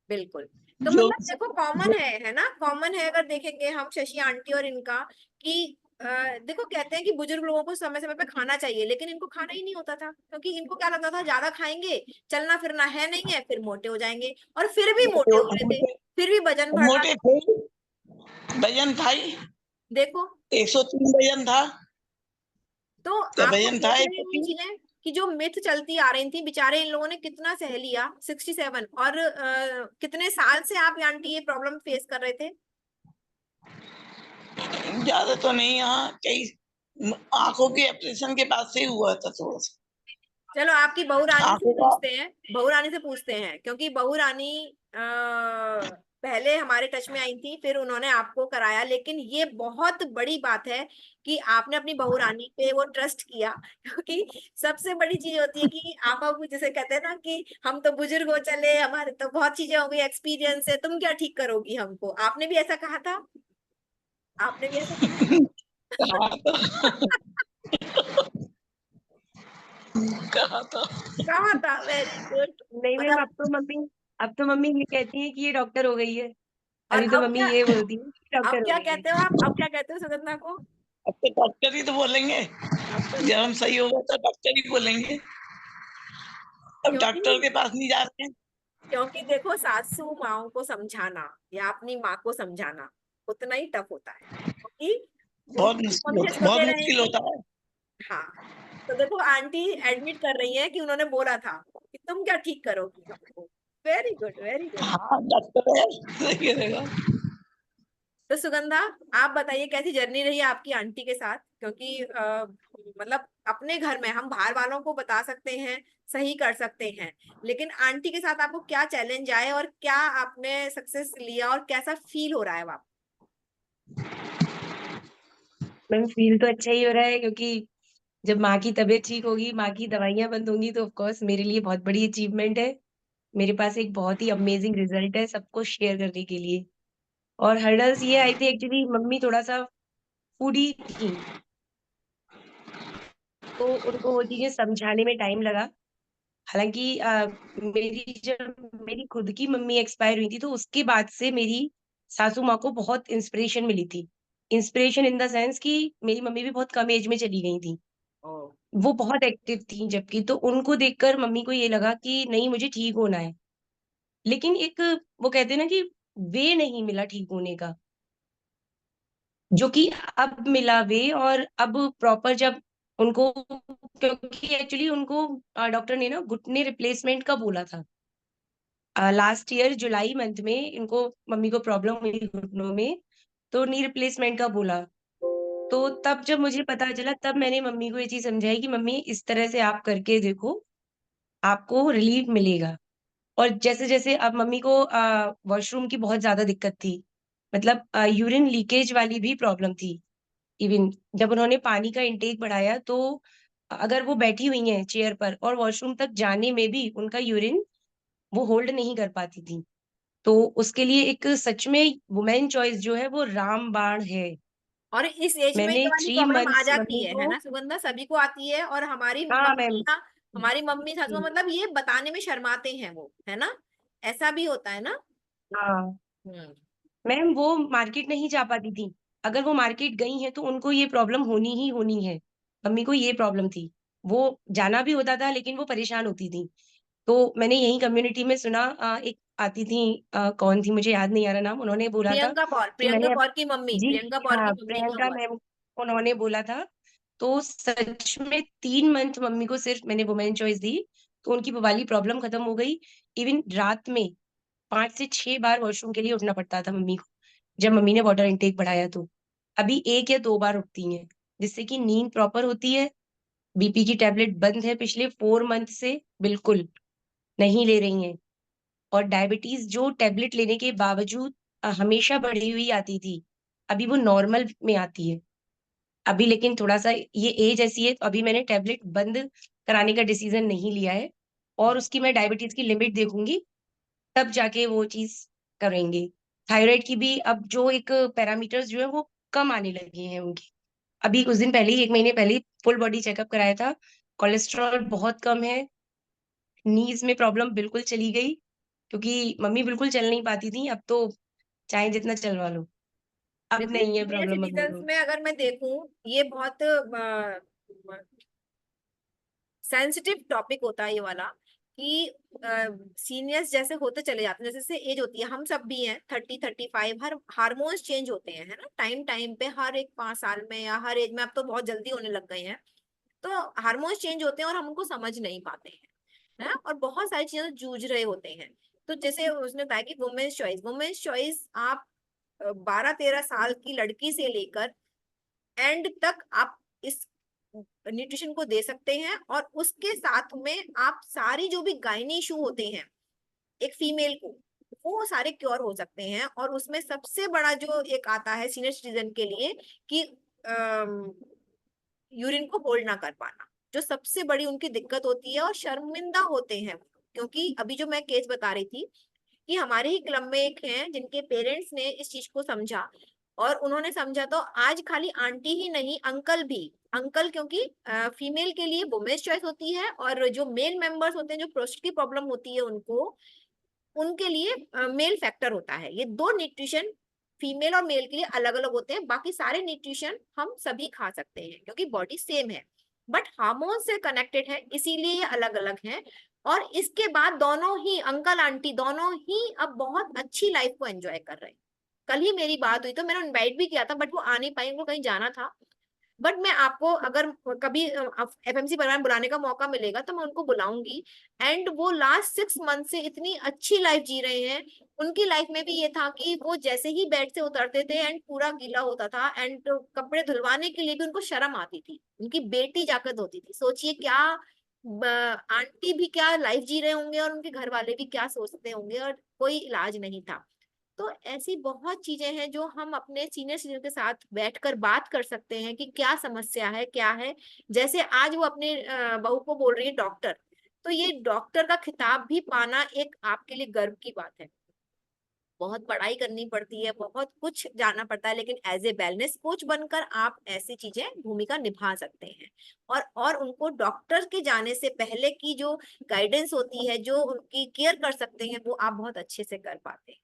बिल्कुल। तो
जो
मतलब देखो कॉमन है ना, कॉमन है अगर देखेंगे हम शशि आंटी और इनका, कि देखो कहते हैं कि बुजुर्ग लोगों को समय समय पे खाना चाहिए, लेकिन इनको खाना ही नहीं होता था, क्योंकि इनको क्या लगता था ज्यादा खाएंगे, चलना फिरना है नहीं है, फिर मोटे हो जाएंगे, और फिर भी मोटे हो रहे थे,
मोटे
फिर भी वजन बढ़ रहा
मोटे
था।
थे, वजन था ही
देखो,
103 वजन था,
तो
क्या
आपको
वजन था
देख रहे हैं ये
103।
चीजें कि जो मिथ चलती आ रही थी, बेचारे इन लोगों ने कितना सह लिया, 67, और कितने साल से आप आंटी ये प्रॉब्लम फेस कर रहे थे?
ज्यादा तो नहीं, यहाँ कई आंखों के ऑपरेशन के बाद से ही हुआ था थोड़ा सा,
चलो आपकी बहू रानी से
आंखों का।
पूछते हैं, बहू रानी से पूछते हैं, क्योंकि बहू रानी पहले हमारे टच में आई थी, फिर उन्होंने आपको कराया, लेकिन ये बहुत बड़ी बात है कि आपने अपनी बहू रानी पे वो ट्रस्ट किया, क्योंकि सबसे बड़ी चीज होती है कि आप अब जैसे कहते हैं ना कि हम तो बुजुर्ग हो चले, हमारे तो बहुत चीजें हो गई, एक्सपीरियंस है, तुम क्या ठीक करोगी हमको, आपने भी ऐसा कहा था, आपने भी ऐसा कहा
कहा था, कहा था।
कहा था, वेरी गुड।
नहीं
और
मैम, अब तो मम्मी ये कहती है कि ये डॉक्टर हो गई है। अभी तो
अब
मम्मी
क्या,
ये बोलती है कि
अब
डॉक्टर हो
क्या
गई है।
कहते हो आप, अब क्या कहते हो सुगंधा को?
अब तो डॉक्टर ही तो बोलेंगे,
अब तो
जब हम सही होगा तो डॉक्टर ही बोलेंगे, अब डॉक्टर
क्योंकि
के पास नहीं जाते हैं।
क्योंकि देखो सासू माओ को समझाना या अपनी माँ को समझाना उतना ही टफ होता है, क्योंकि उनको कॉन्शियस
बहुत
होते
मुश्किल
रहेंगे।
होता है।
हाँ, तो देखो आंटी एडमिट कर रही है कि उन्होंने बोला था कि तुम क्या ठीक करोगी हमको। Very good, very good.
हाँ डॉक्टर है, सही रहेगा।
तो सुगंधा, आप बताइए कैसी जर्नी रही आपकी आंटी के साथ, क्योंकि मतलब अपने घर में हम बाहर वालों को बता सकते हैं, सही कर सकते हैं, लेकिन आंटी के साथ आपको क्या चैलेंज आए और क्या आपने सक्सेस लिया और कैसा फील हो रहा है अब आपको?
मैम फील तो अच्छा ही हो रहा है, क्योंकि जब माँ की तबीयत ठीक होगी, माँ की दवाइयाँ बंद होंगी, तो ऑफ कोर्स मेरे लिए बहुत बड़ी अचीवमेंट है। मेरे पास एक बहुत ही अमेजिंग रिजल्ट है सबको शेयर करने के लिए। और हर्डल्स ये आई थी, एक्चुअली मम्मी थोड़ा सा फूडी थी, तो उनको वो चीजें समझाने में टाइम लगा। हालांकि जब मेरी खुद की मम्मी एक्सपायर हुई थी, तो उसके बाद से मेरी सासू माँ को बहुत इंस्पिरेशन मिली थी। इंस्पिरेशन इन द सेंस कि मेरी मम्मी भी बहुत कम एज में चली गई थी,
ओ,
वो बहुत एक्टिव थी जबकि, तो उनको देखकर मम्मी को ये लगा कि नहीं, मुझे ठीक होना है। लेकिन एक, वो कहते हैं ना कि वे नहीं मिला ठीक होने का, जो कि अब मिला वे। और अब प्रॉपर जब उनको, क्योंकि एक्चुअली उनको डॉक्टर ने ना घुटने रिप्लेसमेंट का बोला था लास्ट ईयर जुलाई मंथ में, इनको मम्मी को प्रॉब्लम हुई घुटनों में, तो नी रिप्लेसमेंट का बोला। तो तब जब मुझे पता चला, तब मैंने मम्मी को ये चीज समझाई कि मम्मी इस तरह से आप करके देखो, आपको रिलीफ मिलेगा। और जैसे जैसे अब मम्मी को वॉशरूम की बहुत ज्यादा दिक्कत थी, मतलब यूरिन लीकेज वाली भी प्रॉब्लम थी। इवन जब उन्होंने पानी का इंटेक बढ़ाया तो अगर वो बैठी हुई हैं चेयर पर और वॉशरूम तक जाने में भी उनका यूरिन वो होल्ड नहीं कर पाती थी। तो उसके लिए एक सच में वुमेन चॉइस जो है वो रामबाण है।
और इस एज में
मैंने
ये वाली
3
प्रॉब्लम आ
मंथ्स
जाती
मम्मी
है
को,
ना सुगंधा, सभी को आती है। और
हाँ मैम,
हमारी मम्मी सासू माँ, मतलब ये बताने में शर्माते हैं वो, है ना, ऐसा भी होता है ना।
हाँ
हम्म।
मैम, वो मार्केट नहीं जा पाती थी। अगर वो मार्केट गई हैं तो उनको ये प्रॉब्लम होनी ही होनी है। मम्मी को ये प्रॉब्लम थी, वो जाना भी होता था लेकिन वो परेशान होती थी। तो मैंने यही कम्युनिटी में सुना, एक आती थी, कौन थी मुझे याद नहीं आ रहा नाम, उन्होंने बोला था कि
प्रियंका
मैंने,
कौर की मम्मी,
जी
प्रियंका कौर
हाँ,
की मम्मी का
प्रियंका
हुआ है।
मैम, उन्होंने बोला था। तो सच में 3 मंथ मम्मी को सिर्फ मैंने वुमेन चॉइस दी तो उनकी वो वाली प्रॉब्लम खत्म हो गई। इवन रात में 5 से 6 बार वॉशरूम के लिए उठना पड़ता था मम्मी को, जब मम्मी ने वाटर इनटेक बढ़ाया तो। अभी 1 या 2 बार उठती हैं, जिससे कि नींद प्रॉपर होती है। बीपी की टैबलेट बंद है पिछले 4 मंथ से, बिल्कुल नहीं ले रही हैं। और डायबिटीज जो टैबलेट लेने के बावजूद हमेशा बढ़ी हुई आती थी, अभी वो नॉर्मल में आती है। अभी लेकिन थोड़ा सा ये एज ऐसी है तो अभी मैंने टैबलेट बंद कराने का डिसीजन नहीं लिया है, और उसकी मैं डायबिटीज की लिमिट देखूंगी, तब जाके वो चीज करेंगे। थायराइड की भी अब जो एक पैरामीटर्स जो है वो कम आने लगे हैं उनकी। अभी कुछ दिन पहले ही, 1 महीने पहले ही फुल बॉडी चेकअप कराया था, कोलेस्ट्रॉल बहुत कम है। नीज में प्रॉब्लम बिल्कुल चली गई, क्योंकि मम्मी बिल्कुल चल नहीं पाती थी, अब तो चाहे जितना चलवा लो, अब
जैसे
नहीं है
सीनियर
प्रॉब्लम मम्मी
सिटीजन्स
को।
में अगर मैं देखूं, ये बहुत सेंसिटिव टॉपिक होता है ये वाला, कि सीनियर्स जैसे होते चले जाते हैं, जैसे एज होती है, हम सब भी हैं 30-35, हर हार्मोन्स चेंज होते हैं, है ना, टाइम टाइम पे, हर एक 5 साल में या हर एज में, अब तो बहुत जल्दी होने लग गए हैं। तो हार्मोन्स चेंज होते हैं और हम उनको समझ नहीं पाते हैं, है ना, और बहुत सारी चीजों से जूझ रहे होते हैं। तो जैसे उसने बताया कि वुमेन्स चॉइस आप 12-13 साल की लड़की से लेकर एंड तक आप इस न्यूट्रिशन को दे सकते हैं। और उसके साथ में आप सारी जो भी गायनी इशू होते हैं एक फीमेल को, वो सारे क्योर हो सकते हैं। और उसमें सबसे बड़ा जो एक आता है सीनियर सिटीजन के लिए, कि यूरिन को होल्ड ना कर पाना, जो सबसे बड़ी उनकी दिक्कत होती है, और शर्मिंदा होते हैं। क्योंकि अभी जो मैं केस बता रही थी, कि हमारे ही क्लब में एक हैं जिनके पेरेंट्स ने इस चीज को समझा, और उन्होंने समझा तो आज खाली आंटी ही नहीं, अंकल भी, अंकल, क्योंकि फीमेल के लिए वुमेन्स चॉइस होती है, और जो मेल मेंबर्स होते हैं जो प्रोस्टेट की प्रॉब्लम होती है उनको, उनके लिए मेल फैक्टर होता है। ये दो न्यूट्रिशन फीमेल और मेल के लिए अलग अलग होते हैं, बाकी सारे न्यूट्रिशन हम सभी खा सकते हैं क्योंकि बॉडी सेम है, बट हार्मोन से कनेक्टेड है, इसीलिए ये अलग अलग है। और इसके बाद दोनों ही अंकल आंटी दोनों ही अब बहुत अच्छी लाइफ को एंजॉय कर रहे हैं। कल ही मेरी बात हुई, तो मैंने इनवाइट भी किया था, बट वो आ नहीं पाई, उनको कहीं जाना था। बट मैं आपको अगर कभी एफएमसी परिवार में बुलाने का मौका मिलेगा तो मैं उनको बुलाऊंगी। एंड वो लास्ट 6 मंथ से इतनी अच्छी लाइफ जी रहे हैं। उनकी लाइफ में भी ये था कि वो जैसे ही बेड से उतरते थे एंड पूरा गीला होता था, एंड कपड़े धुलवाने के लिए भी उनको शर्म आती थी, उनकी बेटी जाकर धोती थी। सोचिए क्या आंटी भी क्या लाइफ जी रहे होंगे, और उनके घर वाले भी क्या सोचते होंगे, और कोई इलाज नहीं था। तो ऐसी बहुत चीजें हैं जो हम अपने सीनियर सिटीजन के साथ बैठकर बात कर सकते हैं कि क्या समस्या है, क्या है। जैसे आज वो अपने बहू को बोल रही है डॉक्टर, तो ये डॉक्टर का खिताब भी पाना एक आपके लिए गर्व की बात है। बहुत पढ़ाई करनी पड़ती है, बहुत कुछ जानना पड़ता है, लेकिन एज ए वेलनेस कोच बनकर आप ऐसी चीजें भूमिका निभा सकते हैं। और उनको डॉक्टर के जाने से पहले की जो गाइडेंस होती है, जो उनकी केयर कर सकते हैं, वो आप बहुत अच्छे से कर पाते हैं।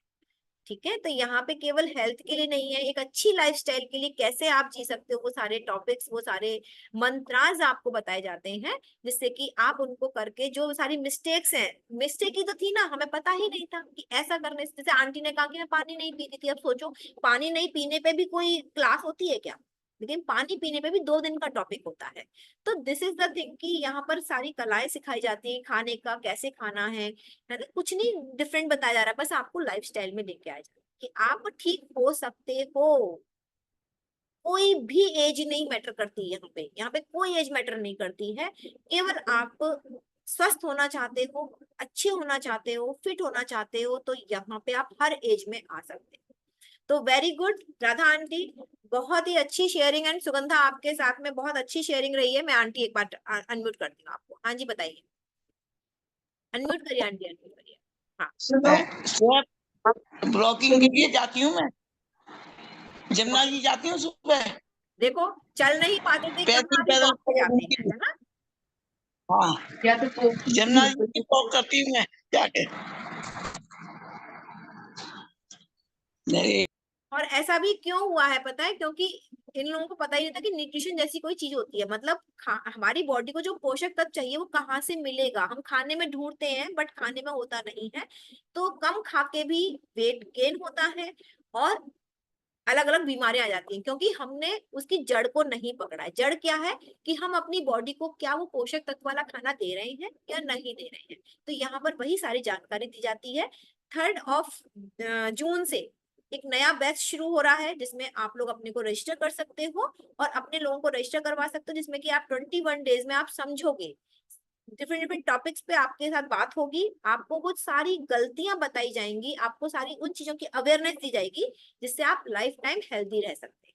ठीक है, तो यहाँ पे केवल हेल्थ के लिए नहीं है, एक अच्छी लाइफस्टाइल के लिए कैसे आप जी सकते हो, वो सारे टॉपिक्स, वो सारे मंत्राज आपको बताए जाते हैं, जिससे कि आप उनको करके जो सारी मिस्टेक्स हैं, मिस्टेक ही तो थी ना, हमें पता ही नहीं था कि ऐसा करने से। जैसे आंटी ने कहा कि मैं पानी नहीं पीती थी, अब सोचो पानी नहीं पीने पे भी कोई क्लास होती है क्या? लेकिन पानी पीने पे भी 2 दिन का टॉपिक होता है। तो दिस इज द थिंग कि यहाँ पर सारी कलाएं सिखाई जाती हैं, खाने का कैसे खाना है ना, कुछ नहीं डिफरेंट बताया जा रहा है, बस आपको लाइफस्टाइल में लेके आया जा रहा है कि आप ठीक हो सकते हो। कोई भी एज नहीं मैटर करती है यहाँ पे, यहाँ पे कोई एज मैटर नहीं करती है, केवल आप स्वस्थ होना चाहते हो, अच्छे होना चाहते हो, फिट होना चाहते हो, तो यहाँ पे आप हर एज में आ सकते हो। तो वेरी गुड राधा आंटी, बहुत ही अच्छी शेयरिंग। एंड सुगंधा आपके साथ में बहुत अच्छी शेयरिंग रही है। मैं आंटी एक बार अनम्यूट करती हूँ आपको। हाँ जी बताइए, अनम्यूट करिए आंटी, अनम्यूट करिए। हाँ
सुबह ब्लॉकिंग के लिए जाती हूँ मैं, जमुना जी जाती हूँ सुबह,
देखो चल नहीं पाते थे,
पैदल
कहाँ अभी
पैदल
वॉक पे जाते हैं, है ना?
हाँ जमुना जी की वॉक करती हूँ मैं जाके। नहीं
और ऐसा भी क्यों हुआ है पता है? क्योंकि इन लोगों को पता ही नहीं था कि न्यूट्रिशन जैसी कोई चीज होती है। मतलब हमारी बॉडी को जो पोषक तत्व चाहिए वो कहाँ से मिलेगा, हम खाने में ढूंढते हैं बट खाने में होता नहीं है। तो कम खा के भी वेट गेन होता है और अलग अलग बीमारियां आ जाती हैं, क्योंकि हमने उसकी जड़ को नहीं पकड़ा है। जड़ क्या है कि हम अपनी बॉडी को क्या वो पोषक तत्व वाला खाना दे रहे हैं या नहीं दे रहे हैं। तो यहाँ पर वही सारी जानकारी दी जाती है। 3 जून से एक नया बैच शुरू हो रहा है, जिसमें आप लोग अपने को रजिस्टर कर सकते हो और अपने लोगों को रजिस्टर करवा सकते हो, जिसमें कि आप 21 डेज में आप समझोगे। डिफरेंट डिफरेंट टॉपिक्स पे आपके साथ बात होगी, आपको कुछ सारी गलतियां बताई जाएंगी, आपको सारी उन चीजों की अवेयरनेस दी जाएगी जिससे आप लाइफ टाइम हेल्दी रह सकते हैं।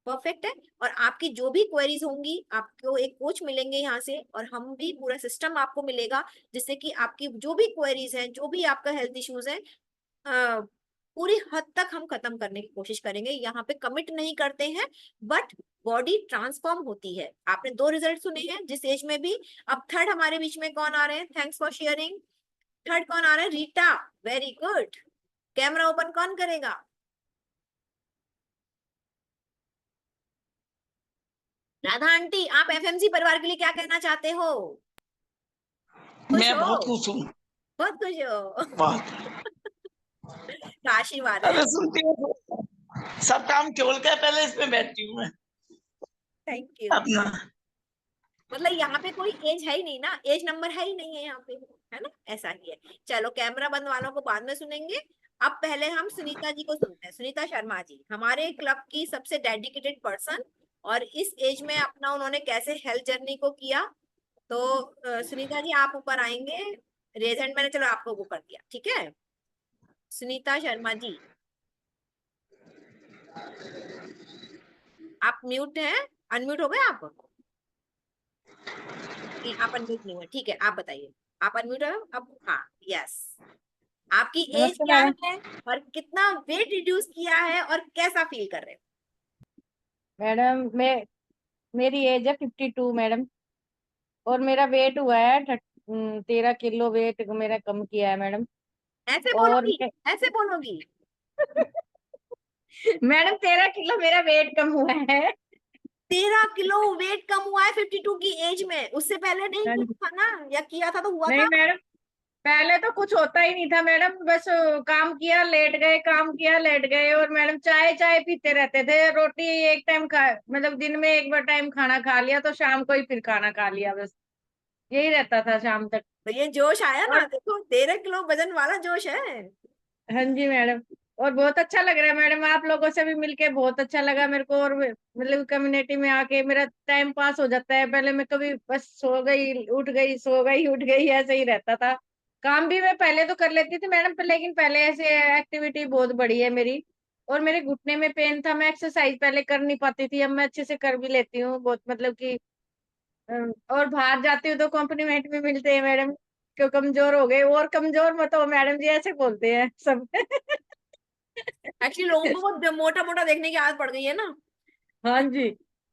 परफेक्ट है। और आपकी जो भी क्वेरीज होंगी, आपको एक कोच मिलेंगे यहाँ से और हम भी पूरा सिस्टम आपको मिलेगा, जिससे कि आपकी जो भी क्वेरीज हैं, जो भी आपका हेल्थ इश्यूज है, पूरी हद तक हम खत्म करने की कोशिश करेंगे। यहाँ पे कमिट नहीं करते हैं बट बॉडी ट्रांसफॉर्म होती है। आपने 2 रिजल्ट सुने हैं जिस एज में भी। अब थर्ड हमारे बीच में कौन आ रहे हैं? Thanks for sharing. थर्ड कौन आ रहा है? Rita, very good. Camera open कौन करेगा? राधा आंटी, आप एफएमसी परिवार के लिए क्या कहना चाहते हो? खुश
मैं
हो?
बहुत खुश हूँ,
बहुत खुश हो?
बहुत।
तो आशीर्वाद है।
अरे सुनती हूँ, सब काम छोड़ के पहले इसमें बैठती हूँ मैं
थैंक यू।
अपना।
मतलब यहाँ पे कोई एज है ही नहीं ना, एज नंबर है ही नहीं है यहाँ पे, है ना? ऐसा ही है। चलो कैमरा बंद वालों को बाद में सुनेंगे। अब पहले हम सुनीता जी को सुनते हैं। सुनीता शर्मा जी हमारे क्लब की सबसे डेडिकेटेड पर्सन, और इस एज में अपना उन्होंने कैसे हेल्थ जर्नी को किया। तो सुनीता जी आप ऊपर आएंगे। रेज हैंड मैंने चलो आपको वो कर दिया, ठीक है? सुनीता शर्मा जी आप म्यूट हैं, अनम्यूट हो गए आप? नहीं आप अनम्यूट नहीं हुए, ठीक है आप बताइए। आप अनम्यूट हो अब? हाँ यस। आपकी एज
नमस्ते
क्या
मैडम।
है और कितना वेट रिड्यूस किया है और कैसा फील कर रहे हो?
मैडम मेरी एज है 52 मैडम, और मेरा वेट हुआ है 13 किलो वेट मेरा कम किया है मैडम।
ऐसे
और
बोलोगी? ऐसे बोलोगी?
मैडम 13 किलो मेरा वेट कम हुआ है।
13 किलो वेट कम हुआ है 52 की एज में? उससे पहले नहीं
हाँ
कुछ
जी।
था ना, या किया था तो हुआ
नहीं
था?
मैडम, पहले तो कुछ होता ही नहीं था मैडम, बस काम किया लेट गए, काम किया लेट गए, और मैडम चाय चाय पीते रहते थे। रोटी एक टाइम खा, मतलब दिन में एक बार टाइम खाना खा लिया तो शाम को ही फिर खाना खा लिया, बस यही रहता था शाम तक।
तो ये जोश आया ना,
और
देखो 13 किलो वजन वाला जोश है।
हाँ जी मैडम, और बहुत अच्छा लग रहा है मैडम, आप लोगों से भी मिलके बहुत अच्छा लगा मेरे को। और मतलब कम्युनिटी में आके मेरा टाइम पास हो जाता है। पहले मैं कभी बस सो गई उठ गई, सो गई उठ गई, ऐसे ही रहता था। काम भी मैं पहले तो कर लेती थी मैडम, लेकिन पहले ऐसे एक्टिविटी बहुत बढ़ी है मेरी। और मेरे घुटने में पेन था, मैं एक्सरसाइज पहले कर नहीं पाती थी, अब मैं अच्छे से कर भी लेती हूँ बहुत, मतलब कि और बाहर जाती हूँ तो कॉम्प्लीमेंट भी मिलते हैं मैडम, क्यों कमजोर हो गए। और कमजोर मत हो मैडम जी, ऐसे बोलते हैं सब।
एक्चुअली लोगों को वो मोटा मोटा देखने की आदत पड़ गई है ना।
हाँ जी,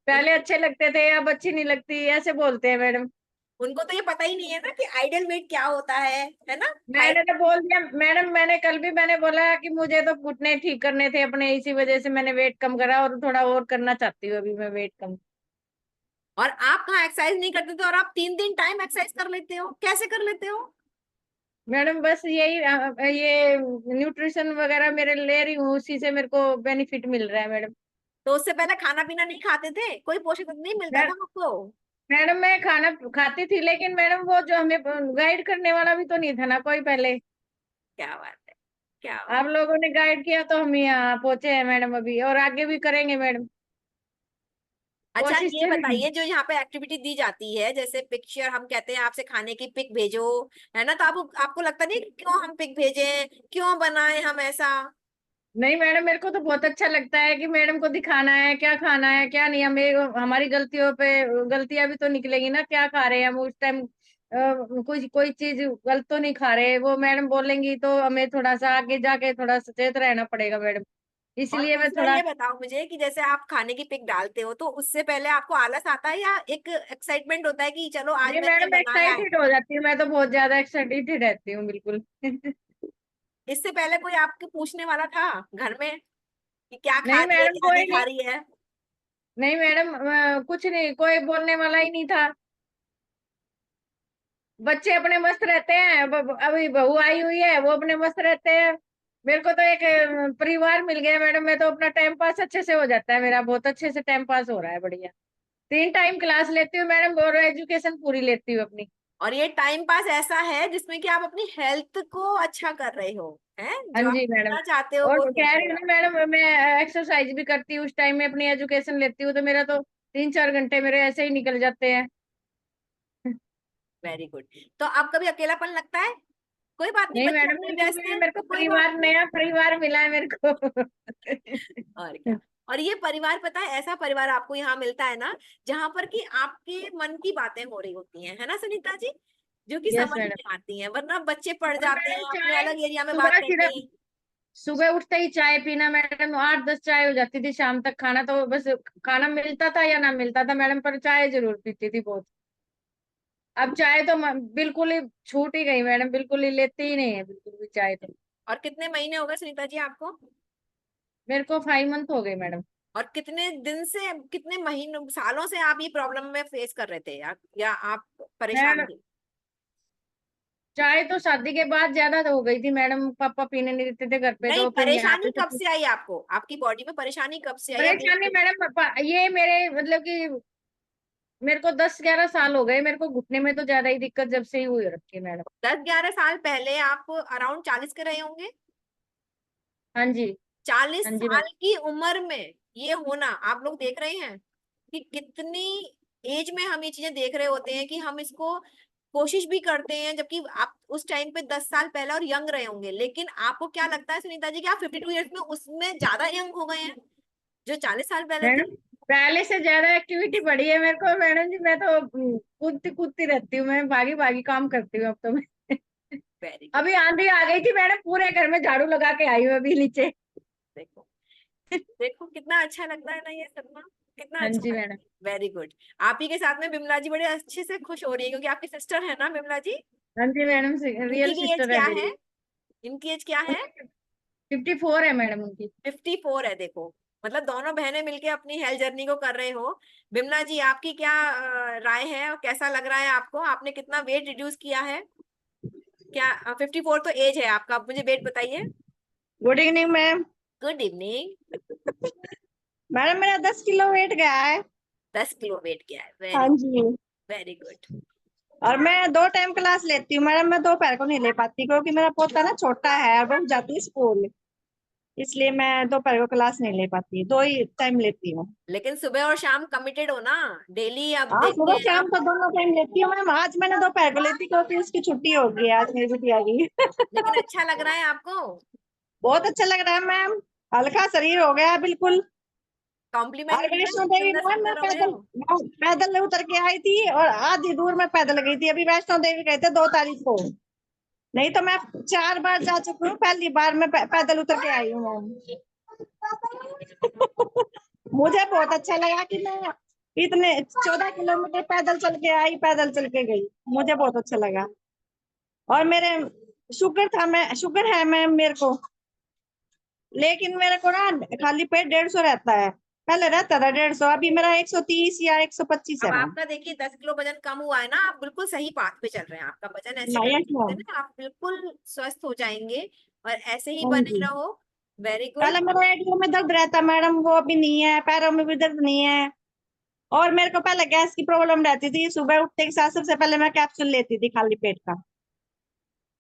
पहले अच्छे लगते थे अब अच्छी नहीं लगती, ऐसे बोलते हैं मैडम।
उनको तो ये पता ही नहीं है ना कि आइडियल वेट क्या होता है ना?
मैंने तो बोल दिया मैडम, मैंने कल भी मैंने बोला कि मुझे तो घुटने ठीक करने थे अपने, इसी वजह से मैंने वेट कम करा, और थोड़ा और करना चाहती हूँ अभी मैं वेट कम।
और आप कहाँ एक्सरसाइज नहीं करते थे और आप 3 दिन टाइम एक्सरसाइज कर लेते हो, कैसे कर लेते हो?
मैडम बस यही ये न्यूट्रिशन वगैरह मेरे ले रही हूँ, उसी से मेरे को बेनिफिट मिल रहा है मैडम।
तो उससे पहले खाना पीना नहीं खाते थे? कोई पोषक तत्व नहीं मिलता था आपको?
मैडम मैं खाना खाती थी, लेकिन मैडम वो जो हमें गाइड करने वाला भी तो नहीं था ना कोई पहले।
क्या बात है, क्या बात।
आप लोगों ने गाइड किया तो हम यहाँ पहुंचे हैं मैडम अभी, और आगे भी करेंगे मैडम।
अच्छा
कोशिश
ये
तो
बताइए, जो यहाँ पे एक्टिविटी दी जाती है, जैसे पिक्चर, हम कहते हैं आपसे खाने की पिक भेजो, है ना, तो आपको लगता नहीं कि क्यों हम पिक भेजें, क्यों बनाए हम ऐसा?
नहीं मैडम, मेरे को तो बहुत अच्छा लगता है कि मैडम को दिखाना है क्या खाना है क्या नहीं। हमें हमारी गलतियों पे गलतियां भी तो निकलेगी ना, क्या खा रहे हैं हम उस टाइम, कुछ कोई चीज गलत तो नहीं खा रहे, वो मैडम बोलेंगी तो हमें थोड़ा सा आगे जाके थोड़ा सचेत रहना पड़ेगा मैडम,
और
इसलिए मैं
दूसरा
थोड़ा।
ये बताओ मुझे कि जैसे आप खाने की पिक डालते हो तो उससे पहले आपको आलस आता है या एक एक्साइटमेंट होता है कि चलो आज
नहीं
मैंने
मैडम,
बनाया है?
एक्साइटेड हो जाती हूँ मैं तो, बहुत ज्यादा एक्साइटेड रहती हूँ बिल्कुल।
इससे पहले कोई आपके पूछने वाला था घर में कि क्या खा
नहीं
रही है
मैडम,
क्या
कोई
नहीं खा
नहीं।
रही है?
नहीं मैडम, कुछ नहीं, कोई बोलने वाला ही नहीं था। बच्चे अपने मस्त रहते हैं, अभी बहू आई हुई है, वो अपने मस्त रहते हैं। मेरे को तो एक परिवार मिल गया मैडम, मैं तो अपना टाइम पास अच्छे से हो जाता है मेरा, बहुत अच्छे से टाइम पास हो रहा है, बढ़िया। 3 टाइम क्लास लेती हूँ मैडम और एजुकेशन पूरी लेती हूँ अपनी।
और ये टाइम पास ऐसा है जिसमें कि आप अपनी हेल्थ को अच्छा कर रहे हो, हैं
हाँ
जो आप
जी मैडम।
करना चाहते हो
और
वो
कह
सीख
रही
रहे
हूँ
हो।
ना मैडम, मैं एक्सरसाइज भी करती हूँ उस टाइम में, अपनी एजुकेशन लेती हूँ, तो मेरा तो 3-4 घंटे मेरे ऐसे ही निकल जाते हैं।
Very good. तो अब कभी अकेलापन लगता है? कोई बात नहीं,
नहीं
बच्चे
मैडम,
अपने
बिल्कुल
व्यस्त
भी नहीं,
हैं,
मेरे को
कोई बात
परिवार,
नहीं।
नया परिवार मिला है मेरे को।
और क्या। और ये परिवार, पता है, ऐसा परिवार आपको यहाँ मिलता है ना जहां पर कि आपके मन की बातें हो रही होती हैं, है ना सुनीता जी, जो कि
यस
समझ
मैडम।
में आती हैं, वरना बच्चे पढ़
और
जाते
मैडम
हैं अपने
चाय,
अलग एरिया में बात
सुबह
करते
सिर्फ
हैं।
सुबह उठते ही चाय पीना मैडम, 8-10 चाय हो जाती थी शाम तक, खाना तो बस, खाना मिलता था या ना मिलता था मैडम, पर चाय जरूर पीती थी बहुत। अब चाय तो बिल्कुल ही छूट ही गई मैडम, बिल्कुल ही लेती ही नहीं है बिल्कुल भी चाय तो।
और कितने महीने हो गए सुनीता जी आपको?
मेरे को 5 मंथ हो गए मैडम।
और कितने दिन से, कितने महीनों सालों से आप ये प्रॉब्लम में फेस कर रहे थे, या आप परेशान
मैडम
थे?
चाय तो शादी के बाद ज्यादा हो गई थी मैडम, पापा पीने नहीं देते थे घर पे,
नहीं,
तो फिर यहाँ
परेशानी
पे
कब
सब।
से आई आपको, आपकी बॉडी में परेशानी कब से आई, या वेट
परेशानी
पे?
मैडम, ये मेरे मतलब कि मेरे को 10-11 साल हो गए, मेरे को घुटने में तो ज्यादा ही दिक्कत जब से ही हुई रखी है मैडम।
10-11 साल पहले आप अराउंड 40 के रहे होंगे।
हाँ जी।
40
हाँ जी
साल
मैडम।
की उम्र में ये होना, आप लोग देख रहे हैं कि कितनी एज में हम ये चीजें देख रहे होते हैं, कि हम इसको कोशिश भी करते हैं, जबकि आप उस टाइम पे 10 साल पहले और यंग रहे होंगे। लेकिन आपको क्या लगता है सुनीता जी कि आप 52 ईयर्स में उसमें ज्यादा यंग हो गए हैं जो 40 साल पहले थे?
मैडम पहले से ज्यादा एक्टिविटी बढ़ी है मेरे को मैडम जी, मैं तो कूदती कूदती रहती हूँ, मैं भागी भागी काम करती हूँ अब तो मैं।
Very good.
अभी आंधी आ गई थी मैडम, पूरे घर में झाड़ू लगा के आई हूँ अभी नीचे।
देखो, देखो कितना अच्छा लगता है ना ये सदमा, कितना
हाँ
अच्छा
जी
लगता
मैडम।
है। Very good. आप ही के साथ में बिमला जी बड़े अच्छे से खुश हो रही है, क्योंकि आपकी सिस्टर है ना बिमला जी।
हाँ जी मैडम,
इनकी
रियल
भी एज
सिस्टर है
क्या है?
मेरी।
इनकी एज क्या है?
54 है मैडम उनकी।
54 है। देखो, मतलब दोनों बहनें मिलके अपनी हेल्थ जर्नी को कर रहे हो। बिमला जी, आपकी क्या राय है, और कैसा लग रहा है आपको, आपने कितना वेट रिड्यूस किया है? क्या 54 तो एज है आपका, अब मुझे वेट बताइए।
Good evening ma'am.
Good evening.
Madam मेरा 10 किलो वेट गया है।
10 किलो वेट किया है,
हाँ
वेरी
जी।
Very good.
और मैं 2 टाइम क्लास लेती हूँ मैडम, मैं दोपहर को नहीं ले पाती क्योंकि मेरा पोता ना छोटा है और वो जाती है स्कूल, इसलिए मैं दोपहर को क्लास नहीं ले पाती, 2 ही टाइम लेती हूँ।
लेकिन सुबह और शाम कमिटेड हो ना, डेली। अब
हाँ
देखते
सुबह
हैं
शाम
आप।
को दोनों टाइम लेती हूँ मैम, आज मैंने दोपहर को लेती क्योंकि उसकी छुट्टी हो गई है, आज मेरी बिटिया की।
लेकिन अच्छा लग रहा है आपको?
बहुत अच्छा लग रहा है मैम, हल्का शरीर हो गया है बिल्कुल।
कॉम्प्लीमेंट
और
मिल रहा
वैष्णो
है,
देवी
सुंदर
मैम मैं
सुंदर हो गए हो।
पैदल उतर के आई थी और आधी दूर में पैदल गई थी, अभी वैष्णो देवी गए थे 2 तारीख को, नहीं तो मैं 4 बार जा चुकी हूँ, पहली बार मैं पैदल उतर के आई हूँ मैम। मुझे बहुत अच्छा लगा कि मैं इतने 14 किलोमीटर पैदल चल के आई, पैदल चल के गई, मुझे बहुत अच्छा लगा। और मेरे शुगर है मैम मेरे को, लेकिन मेरे को ना खाली पेट 150 रहता है, पहले रहता था 150, अभी मेरा 130 या 125
अब
है मैम।
आपका देखिए 10 किलो वजन कम हुआ है ना, आप बिल्कुल सही पाथ पे चल रहे हैं, आपका वजन ऐसे
नहीं
करते करते
मैम।
ना आप बिल्कुल स्वस्थ हो जाएंगे, और ऐसे ही
हाँ
बने
जी।
रहो। Very good.
पहले मेरा एडियो में दर्द रहता मैडम, वो अभी नहीं है, पैरों में भी दर्द नहीं है। और मेरे को पहले गैस की प्रॉब्लम रहती थी, सुबह उठते के साथ सबसे पहले मैं कैप्सूल लेती थी खाली पेट का,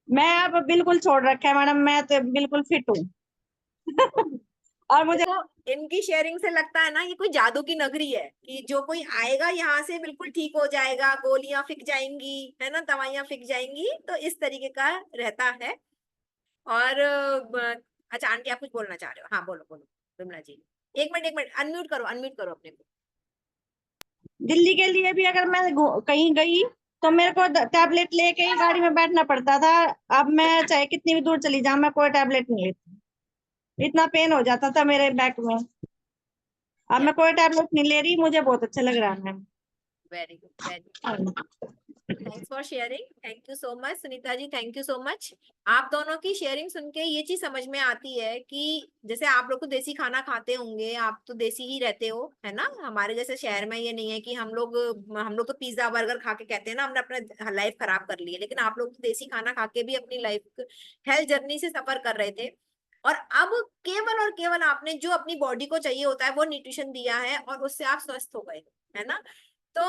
मैं अब बिल्कुल छोड़ रखा है मैडम, मैं तो बिल्कुल फिट हूँ। और मुझे
देखो इनकी शेयरिंग से लगता है ना ये कोई जादू की नगरी है कि जो कोई आएगा यहाँ से बिल्कुल ठीक हो जाएगा, गोलियां फिक जाएंगी, है ना, दवाइयां फिक जाएंगी, तो इस तरीके का रहता है। और अच्छा आंटी आप कुछ बोलना चाह रहे हो? हाँ बोलो बोलो विमला जी। एक मिनट अनम्यूट करो अपने को।
दिल्ली के लिए भी अगर मैं कहीं गई तो मेरे को टैबलेट लेके ही गाड़ी में बैठना पड़ता था। अब मैं चाहे कितनी भी दूर चली जाऊं, मैं कोई टैबलेट नहीं लेती, इतना पेन हो जाता था मेरे बैक में। अब मैं कोई टैबलेट नहीं ले रही, मुझे बहुत अच्छा लग रहा है ma'am.
Very good very good, thanks for sharing, thank you so much Sunita ji, thank you so much. आप दोनों की शेयरिंग सुन के ये चीज समझ में आती है कि जैसे आप लोग तो देसी खाना खाते होंगे, आप तो देसी ही रहते हो, है ना। हमारे जैसे शहर में ये नहीं है कि हम लोग तो पिज्जा बर्गर खा के कहते हैं ना हमने अपना लाइफ खराब कर ली है, लेकिन आप लोग तो देसी खाना खा के भी अपनी लाइफ हेल्थ जर्नी से सफर कर रहे थे। और अब केवल और केवल आपने जो अपनी बॉडी को चाहिए होता है वो न्यूट्रिशन दिया है और उससे आप स्वस्थ हो गए, है ना। तो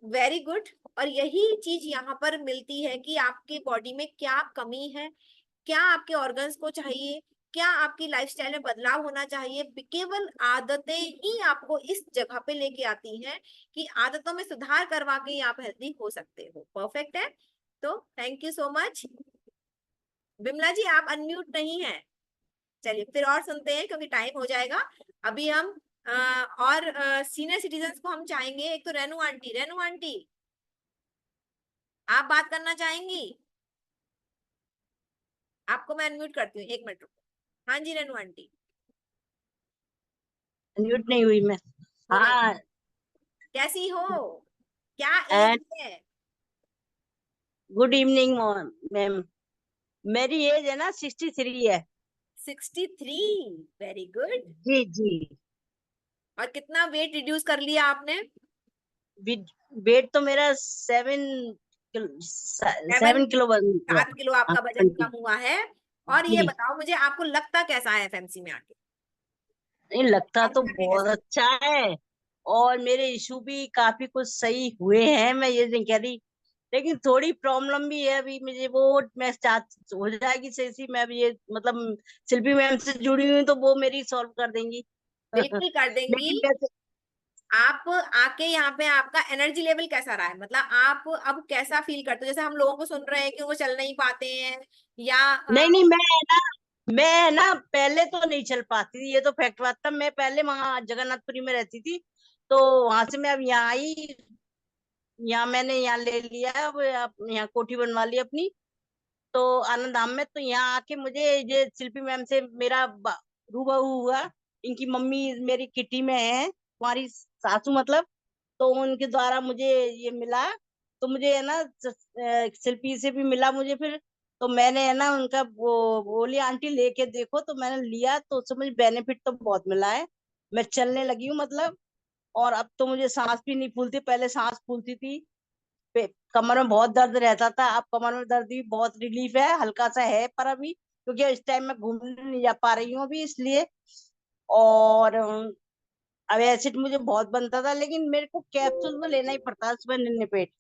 वेरी गुड। और यही चीज यहाँ पर मिलती है कि आपके बॉडी में क्या कमी है, क्या आपके ऑर्गन्स को चाहिए, क्या आपकी लाइफस्टाइल में बदलाव होना चाहिए। केवल आदतें ही आपको इस जगह पे लेके आती हैं कि आदतों में सुधार करवा के ही आप हेल्दी हो सकते हो। परफेक्ट है। तो thank you so much. Bimla ji आप अनम्यूट नहीं है, चलिए फिर और सुनते हैं क्योंकि टाइम हो जाएगा। अभी हम और सीनियर सिटीजन्स को हम चाहेंगे। एक तो रेनू आंटी आप बात करना चाहेंगी? आपको मैं अनम्यूट करती हूँ, एक मिनट रुको। हाँ जी रेनू आंटी।
म्यूट नहीं हुई मैं।
हो गई।
हाँ।
कैसी हो? क्या एज
एंड
है?
Good evening ma'am. मेरी एज है ना 63 है।
63। Very good.
जी जी।
और कितना वेट रिड्यूस कर लिया आपने?
वेट तो मेरा 7 किलो बन गया।
7 किलो
हाँ,
आपका वजन
20।
कम हुआ है। और ये
जी।
बताओ मुझे आपको लगता कैसा है एफएमसी में आके?
नहीं लगता
काम
तो
करके
बहुत
कैसा?
अच्छा है। और मेरे इशू भी काफी कुछ सही हुए हैं, मैं ये नहीं कह रही। लेकिन थोड़ी प्रॉब्लम भी है अभी मुझे, वो मैं चाह हो जाएगी सही सी। मैं अभी ये मतलब शिल्पी मैम से जुड़ी हुई हूँ तो वो मेरी सॉल्व कर देंगी।
बिल्कुल कर देंगी।
लेकिन वैसे
आप आके यहाँ पे आपका एनर्जी लेवल कैसा रहा है, मतलब आप अब कैसा फील करते हो? जैसे हम लोगों को सुन रहे हैं कि वो चल नहीं पाते हैं या
नहीं नहीं, मैं ना पहले तो नहीं चल पाती थी, ये तो फैक्ट बात था। मैं पहले वहां जगन्नाथपुरी में रहती थी, तो वहां से मैं अब यहाँ आई। यहाँ मैंने यहाँ ले लिया है, अब यहाँ कोठी बनवा ली अपनी, तो आनंद धाम में। तो यहाँ आके मुझे ये शिल्पी मैम से मेरा रूबरू हुआ। इनकी मम्मी मेरी किटी में है, हमारी सासू मतलब। तो उनके द्वारा मुझे ये मिला। तो मुझे है ना शिल्पी से भी मिला मुझे फिर। तो मैंने है ना उनका वो बोली आंटी लेके देखो, तो मैंने लिया तो उससे मुझे बेनिफिट तो बहुत मिला है। मैं चलने लगी हूँ मतलब। और अब तो मुझे सांस भी नहीं फूलती, पहले सांस फूलती थी। कमर में बहुत दर्द रहता था, अब कमर में दर्द भी बहुत रिलीफ है, हल्का सा है पर अभी, क्योंकि इस टाइम मैं घूमने नहीं जा पा रही हूँ अभी इसलिए। और अब एसिड मुझे बहुत बनता था, लेकिन मेरे को कैप्सूल तो लेना ही पड़ता है सुबह निन्ने पेट।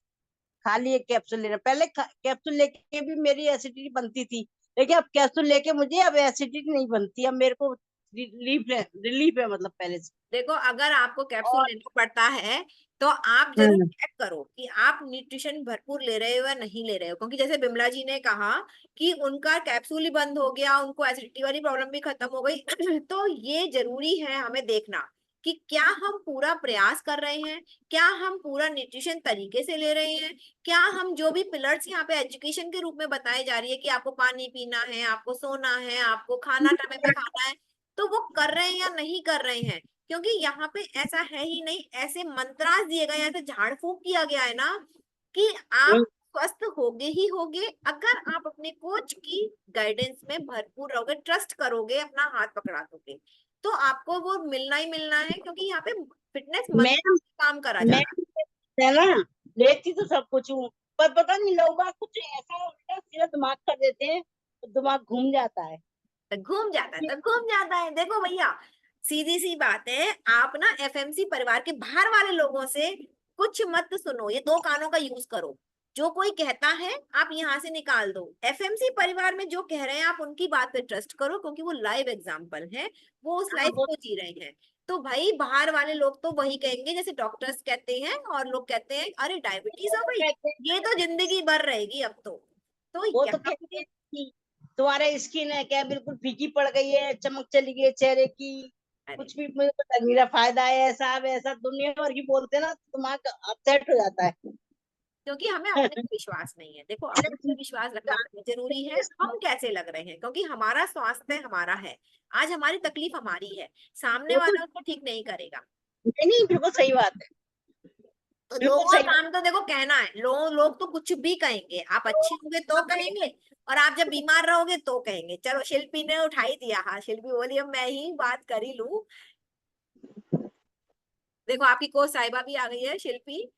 खाली एक कैप्सूल लेना, पहले कैप्सूल लेके भी मेरी एसिडिटी बनती थी, लेकिन अब कैप्सूल लेके मुझे अब एसिडिटी नहीं बनती। अब मेरे को रिलीफ है मतलब पहले से।
देखो अगर आपको कैप्सूल
और
लेना पड़ता है तो आप जरूर चेक करो कि आप न्यूट्रिशन भरपूर ले रहे हो या नहीं ले रहे हो, क्योंकि जैसे बिमला जी ने कहा कि उनका कैप्सूल ही बंद हो गया, उनको एसिडिटी वाली प्रॉब्लम भी खत्म हो गई तो ये जरूरी है हमें देखना कि क्या हम पूरा प्रयास कर रहे हैं, क्या हम पूरा न्यूट्रिशन तरीके से ले रहे हैं, क्या हम जो भी पिलर्स यहाँ पे एजुकेशन के रूप में बताई जा रही है कि आपको पानी पीना है, आपको सोना है, आपको खाना टाइम पे खाना है, तो वो कर रहे हैं या नहीं कर रहे हैं। क्योंकि यहाँ पे ऐसा है ही नहीं, ऐसे मंत्रास दिए गए, ऐसे झाड़ फूक किया गया है ना कि आप स्वस्थ होगे ही होगे अगर आप अपने कोच की गाइडेंस में भरपूर रहोगे, ट्रस्ट करोगे, अपना हाथ पकड़ा दोगे, तो आपको वो मिलना ही मिलना है। क्योंकि यहाँ पे फिटनेस मंत्र
मैम
काम करा जा रहा
है ना, लेती तो सब कुछ हूँ, पर पता नहीं लोग बाग कुछ ऐसा उल्टा सीधा दिमाग कर देते हैं तो दिमाग घूम जाता है।
है। तो घूम जाता है तो घूम जाता है। देखो भैया सीधी सी बात है, आप ना एफएमसी परिवार के बाहर वाले लोगों से कुछ मत सुनो, ये दो कानों का यूज करो। जो कोई कहता है आप यहाँ से निकाल दो। एफएमसी परिवार में जो कह रहे हैं आप उनकी बात पे ट्रस्ट करो, क्योंकि वो लाइव एग्जांपल है, वो उस लाइफ को जी रहे हैं। तो भाई बाहर वाले लोग तो वही कहेंगे जैसे डॉक्टर्स कहते हैं, और लोग कहते हैं अरे डायबिटीज हो गई, ये तो जिंदगी भर रहेगी अब तो।
वो तो
यहाँ
कहते
पे
हैं कि तुम्हारा स्किन है क्या बिल्कुल फीकी पड़ गई है, चमक चली गई है चेहरे की, कुछ भी मुझे पता नहीं, मेरा फायदा है, ऐसा वैसा दुनिया भर की बोलते हैं ना, दिमाग अपसेट हो जाता है।
क्योंकि हमें अपने पे विश्वास नहीं है। देखो अपने पे विश्वास रखना बहुत जरूरी है। हम कैसे लग रहे हैं, क्योंकि हमारा स्वास्थ्य हमारा है, आज हमारी तकलीफ हमारी है, सामने वाला उसको ठीक नहीं करेगा।
नहीं बिल्कुल सही बात है,
तो
बिल्कुल
लोगों का
सही बात।
काम तो देखो कहना है, लोग तो कुछ भी कहेंगे, आप अच्छे होंगे तो कहेंगे, और आप जब बीमार रहोगे तो कहेंगे। चलो शिल्पी ने उठाई दिया, हाँ शिल्पी बोली अब मैं ही बात कर ही लूं। देखो आपकी कोच साहिबा भी आ गई है, शिल्पी।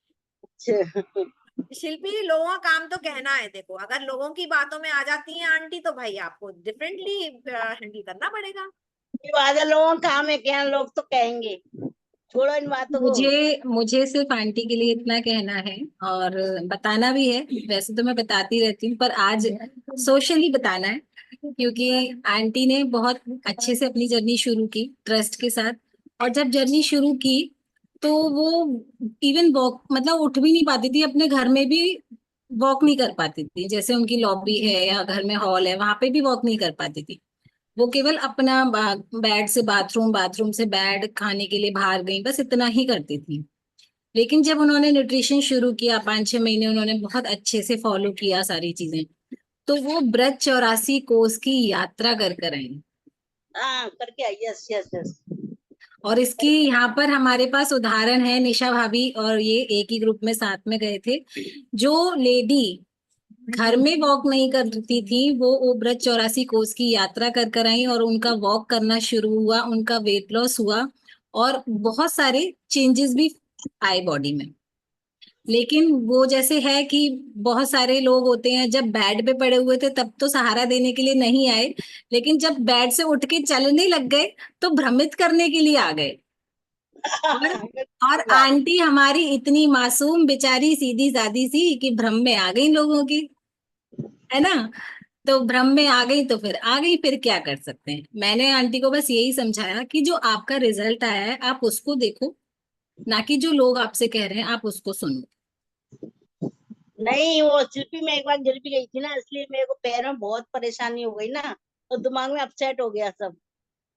शिल्पी लोगों का काम तो कहना है। देखो अगर लोगों की बातों में आ जाती है आंटी, तो भाई आपको डिफरेंटली हैंडल करना पड़ेगा।
ये बात है, लोगों का काम है क्या, लोग तो कहेंगे, छोड़ो इन बातों को।
मुझे सिर्फ आंटी के लिए इतना कहना है, और बताना भी है, वैसे तो मैं बताती रहती हूँ पर आज सोशली बताना है, क्योंकि आंटी ने बहुत अच्छे से अपनी जर्नी शुरू की ट्रस्ट के साथ। और जब जर्नी शुरू की तो वो इवन वॉक मतलब उठ भी नहीं पाती थी, अपने घर में भी वॉक नहीं कर पाती थी। जैसे उनकी लॉबी है या घर में हॉल है, वहां पे भी वॉक नहीं कर पाती थी। वो केवल अपना बेड से बाथरूम, बाथरूम से बेड, खाने के लिए बाहर गई, बस इतना ही करती थी। लेकिन जब उन्होंने न्यूट्रिशन शुरू किया, 5-6 महीने उन्होंने बहुत अच्छे से फॉलो किया सारी चीजें, तो वो ब्रज 84 कोस की यात्रा कर कर आई।
हाँ करके आई, यस यस यस।
और इसकी यहाँ पर हमारे पास उदाहरण है, निशा भाभी और ये एक ही ग्रुप में साथ में गए थे। जो लेडी घर में वॉक नहीं करती थी, वो ब्रज 84 कोस की यात्रा कर कर आई, और उनका वॉक करना शुरू हुआ, उनका वेट लॉस हुआ, और बहुत सारे चेंजेस भी आए बॉडी में। लेकिन वो जैसे है कि बहुत सारे लोग होते हैं, जब बेड पे पड़े हुए थे तब तो सहारा देने के लिए नहीं आए, लेकिन जब बेड से उठ के चलने लग गए तो भ्रमित करने के लिए आ गए। और आंटी हमारी इतनी मासूम बेचारी, सीधी सादी सी, कि भ्रम में आ गई लोगों की, है ना। तो भ्रम में आ गई तो फिर आ गई, फिर क्या कर सकते हैं। मैंने आंटी को बस यही समझाया कि जो आपका रिजल्ट आया है आप उसको देखो, ना कि जो लोग आपसे कह रहे हैं आप उसको सुनो।
नहीं वो शिल्पी में एक बार गिर भी गई थी ना, इसलिए मेरे को पैर में बहुत परेशानी हो गई ना, तो दिमाग में अपसेट हो गया सब।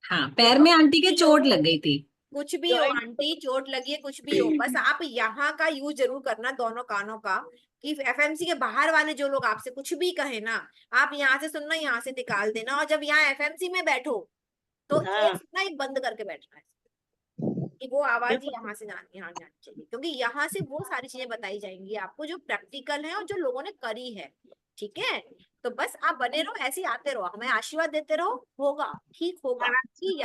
हाँ, पैर में आंटी के चोट लग गई थी।
कुछ भी हो आंटी, चोट लगी है कुछ भी हो, बस आप यहाँ का यूज जरूर करना, दोनों कानों का, कि एफएमसी के बाहर वाले जो लोग आपसे कुछ भी कहे ना, आप यहाँ से सुनना, यहाँ से निकाल देना। और जब यहाँ एफएमसी में बैठो तो एक सुनना, एक बंद करके बैठना है, कि वो आवाज ही यहाँ से यहाँ जानी चाहिए, क्योंकि यहाँ से वो सारी चीजें बताई जाएंगी आपको जो प्रैक्टिकल है और जो लोगों ने करी है। ठीक है, तो बस आप बने रहो, ऐसे ही आते रहो, हमें आशीर्वाद देते रहो, होगा, ठीक होगा। कि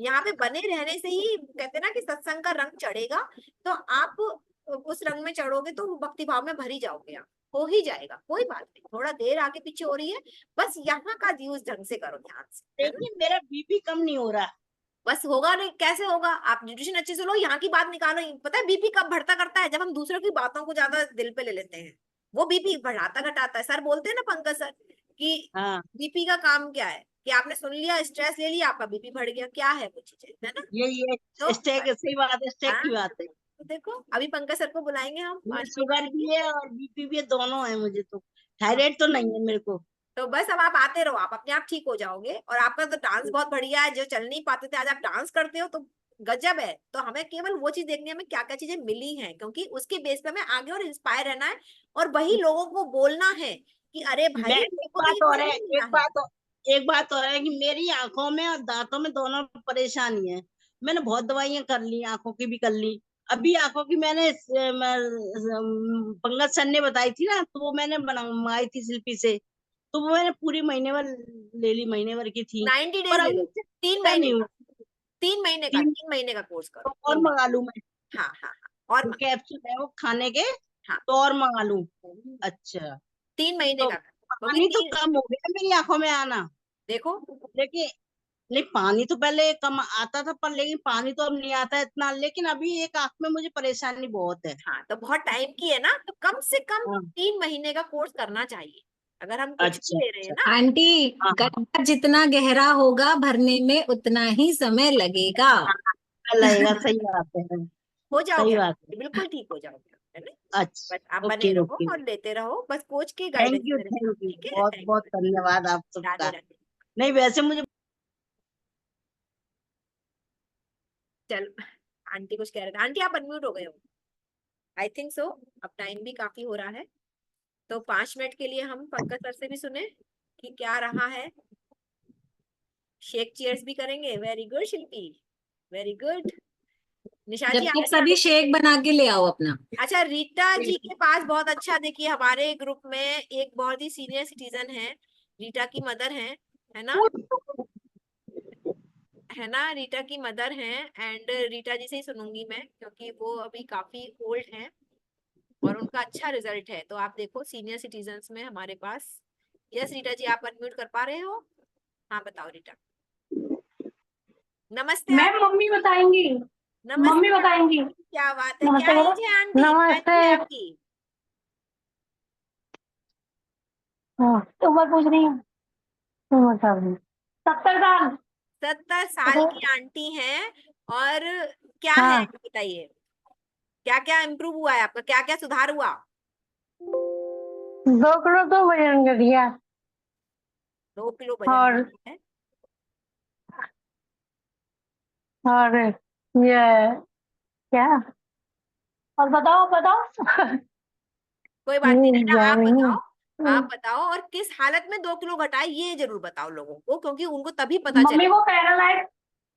यहाँ पे बने रहने से ही कहते हैं ना कि सत्संग का रंग चढ़ेगा, तो आप उस रंग में चढ़ोगे तो भक्ति भाव में भरी जाओगे, आप हो ही जाएगा, कोई बात नहीं, थोड़ा देर आगे पीछे हो रही है, बस यहाँ का यूज ढंग से करो, ध्यान से, है ना?
देखिए मेरा बीपी कम नहीं हो रहा।
बस होगा नहीं, कैसे होगा, आप न्यूट्रिशन अच्छे से लो, यहाँ की बात निकालो। पता है बीपी कब बढ़ता करता है, जब हम दूसरों की बातों को ज्यादा दिल पे ले लेते हैं, वो बीपी बढ़ाता घटाता है। सर बोलते हैं ना, पंकज सर, कि
हाँ
बीपी का काम क्या है, कि आपने सुन लिया, स्ट्रेस ले लिया, आपका बीपी बढ़ गया, क्या है वो चीजें, है ना।
ये
तो
स्टेक सही बात है, स्टेक
हाँ,
की बात है।
तो देखो अभी पंकज सर को बुलाएंगे हम,
मुझे
आशीर्वाद
शुगर
देंगे।
भी है और बीपी भी है, दोनों है मुझे तो, थायराइड तो नहीं है मेरे को।
तो बस अब आप आते रहो, आप अपने आप ठीक हो जाओगे। और आपका तो डांस बहुत बढ़िया है, जो चल नहीं पाते थे आज आप डांस करते हो, तो गजब है। तो हमें केवल वो चीज देखनी है, हमें क्या क्या चीजें मिली हैं, क्योंकि उसके बेस पे हमें आगे और इंस्पायर रहना है, और वही लोगों को बोलना है कि अरे भाई
मैं
मेरे को तो ये नहीं मिला है।
एक बात और है कि मेरी आंखों में और दांतों में दोनों में परेशानी है। मैंने बहुत दवाइयां कर ली, आंखों की भी कर ली, अभी आंखों की मैंने पंकज सर ने बताई थी ना, तो वो मैंने मंगाई थी शिल्पी से, तो वो मैंने पूरी महीने भर ले ली, महीने भर की थी,
90
पर
डेज ले
अभी
लो,
उससे
3
फायदा
महीने
नहीं
का,
हुआ।
3 महीने का कोर्स
तो
करो,
और
3
मंगा लूं मैं,
हाँ हाँ हाँ, और
जो कैप्सूल है वो खाने के,
हाँ
तो और मंगा लूं। अच्छा
3 महीने
तो
का, क्योंकि
पानी तो कम हो गया मेरी आंखों में आना।
देखो
देखिए नहीं, पानी तो पहले कम आता था, पर लेकिन पानी तो अब नहीं आता है इतना, लेकिन अभी एक आंख में मुझे परेशानी बहुत है।
हाँ, तो बहुत टाइम की है ना, तो कम से कम
हाँ,
3 महीने का कोर्स करना चाहिए अगर हम कुछ भी
अच्छा
ले रहे हैं
अच्छा।
ना।
आंटी,
हाँ
गड्ढा जितना गहरा होगा भरने में उतना ही समय लगेगा।
हाँ, लगेगा, सही बात है।
हो
सही
जाओगे आप,
बात है।
बिल्कुल ठीक हो जाओगे, है ना। बस आप
अच्छा,
बने
ओके
रहो
ओके।
और लेते रहो, बस कोच की
थैंक
गाइडेंस
यू
मेरे साथ,
थैंक यू,
ठीक है।
बहुत
थैंक
बहुत
यू।
धन्यवाद आप
राधे
सबका।
राधे।
नहीं, वैसे मुझे
चल, आंटी कुछ कह रहे थे। आंटी आप अनम्यूट हो गए हो, आई थिंक सो। अब टाइम भी काफी हो रहा है, तो 5 मिनट के लिए हम पंकज सर से भी सुने कि क्या रहा है। शेक चीयर्स भी करेंगे। वेरी गुड शिल्पी, वेरी गुड। निशा जी
जब तक
आगे
सभी
आगे।
शेक बना के ले आओ अपना।
अच्छा, रीटा जी के पास बहुत अच्छा, देखिए हमारे ग्रुप में एक बहुत ही सीनियर सिटीजन है, रीटा की मदर है ना, है ना, रीटा की मदर हैं। एंड रीटा जी से ही सुनूंगी मैं, क्योंकि वो अभी काफी ओल्ड हैं और उनका अच्छा रिजल्ट है। तो आप देखो सीनियर सिटीजन्स में हमारे पास। यस रीटा जी, आप अनम्यूट कर पा रहे हो? हाँ बताओ रीटा। नमस्ते
मैम मम्मी बताएंगी, मम्मी
नमस्ते
बताएंगी।
आंटी, क्या बात है, क्या
नमस्ते करो।
एज है आंटी, क्या एज
नमस्ते।
है आपकी?
हाँ, उम्र पूछ रही हूँ। उम्र साल 70 साल।
70 साल की आंटी हैं। और क्या है
हाँ,
बताइए, क्या क्या इम्प्रूव हुआ है आपका, क्या क्या सुधार हुआ?
2 किलो तो वजन कर दिया।
2 किलो वजन
और
है।
और ये क्या, और बताओ बताओ।
कोई बात नहीं रीटा,
जा
आप
रही
बताओ।
हूँ।
आप बताओ, और किस हालत में 2 किलो घटाए ये जरूर बताओ लोगों को, क्योंकि उनको तभी पता
मम्मी
चलेगा।
को पैरालाइज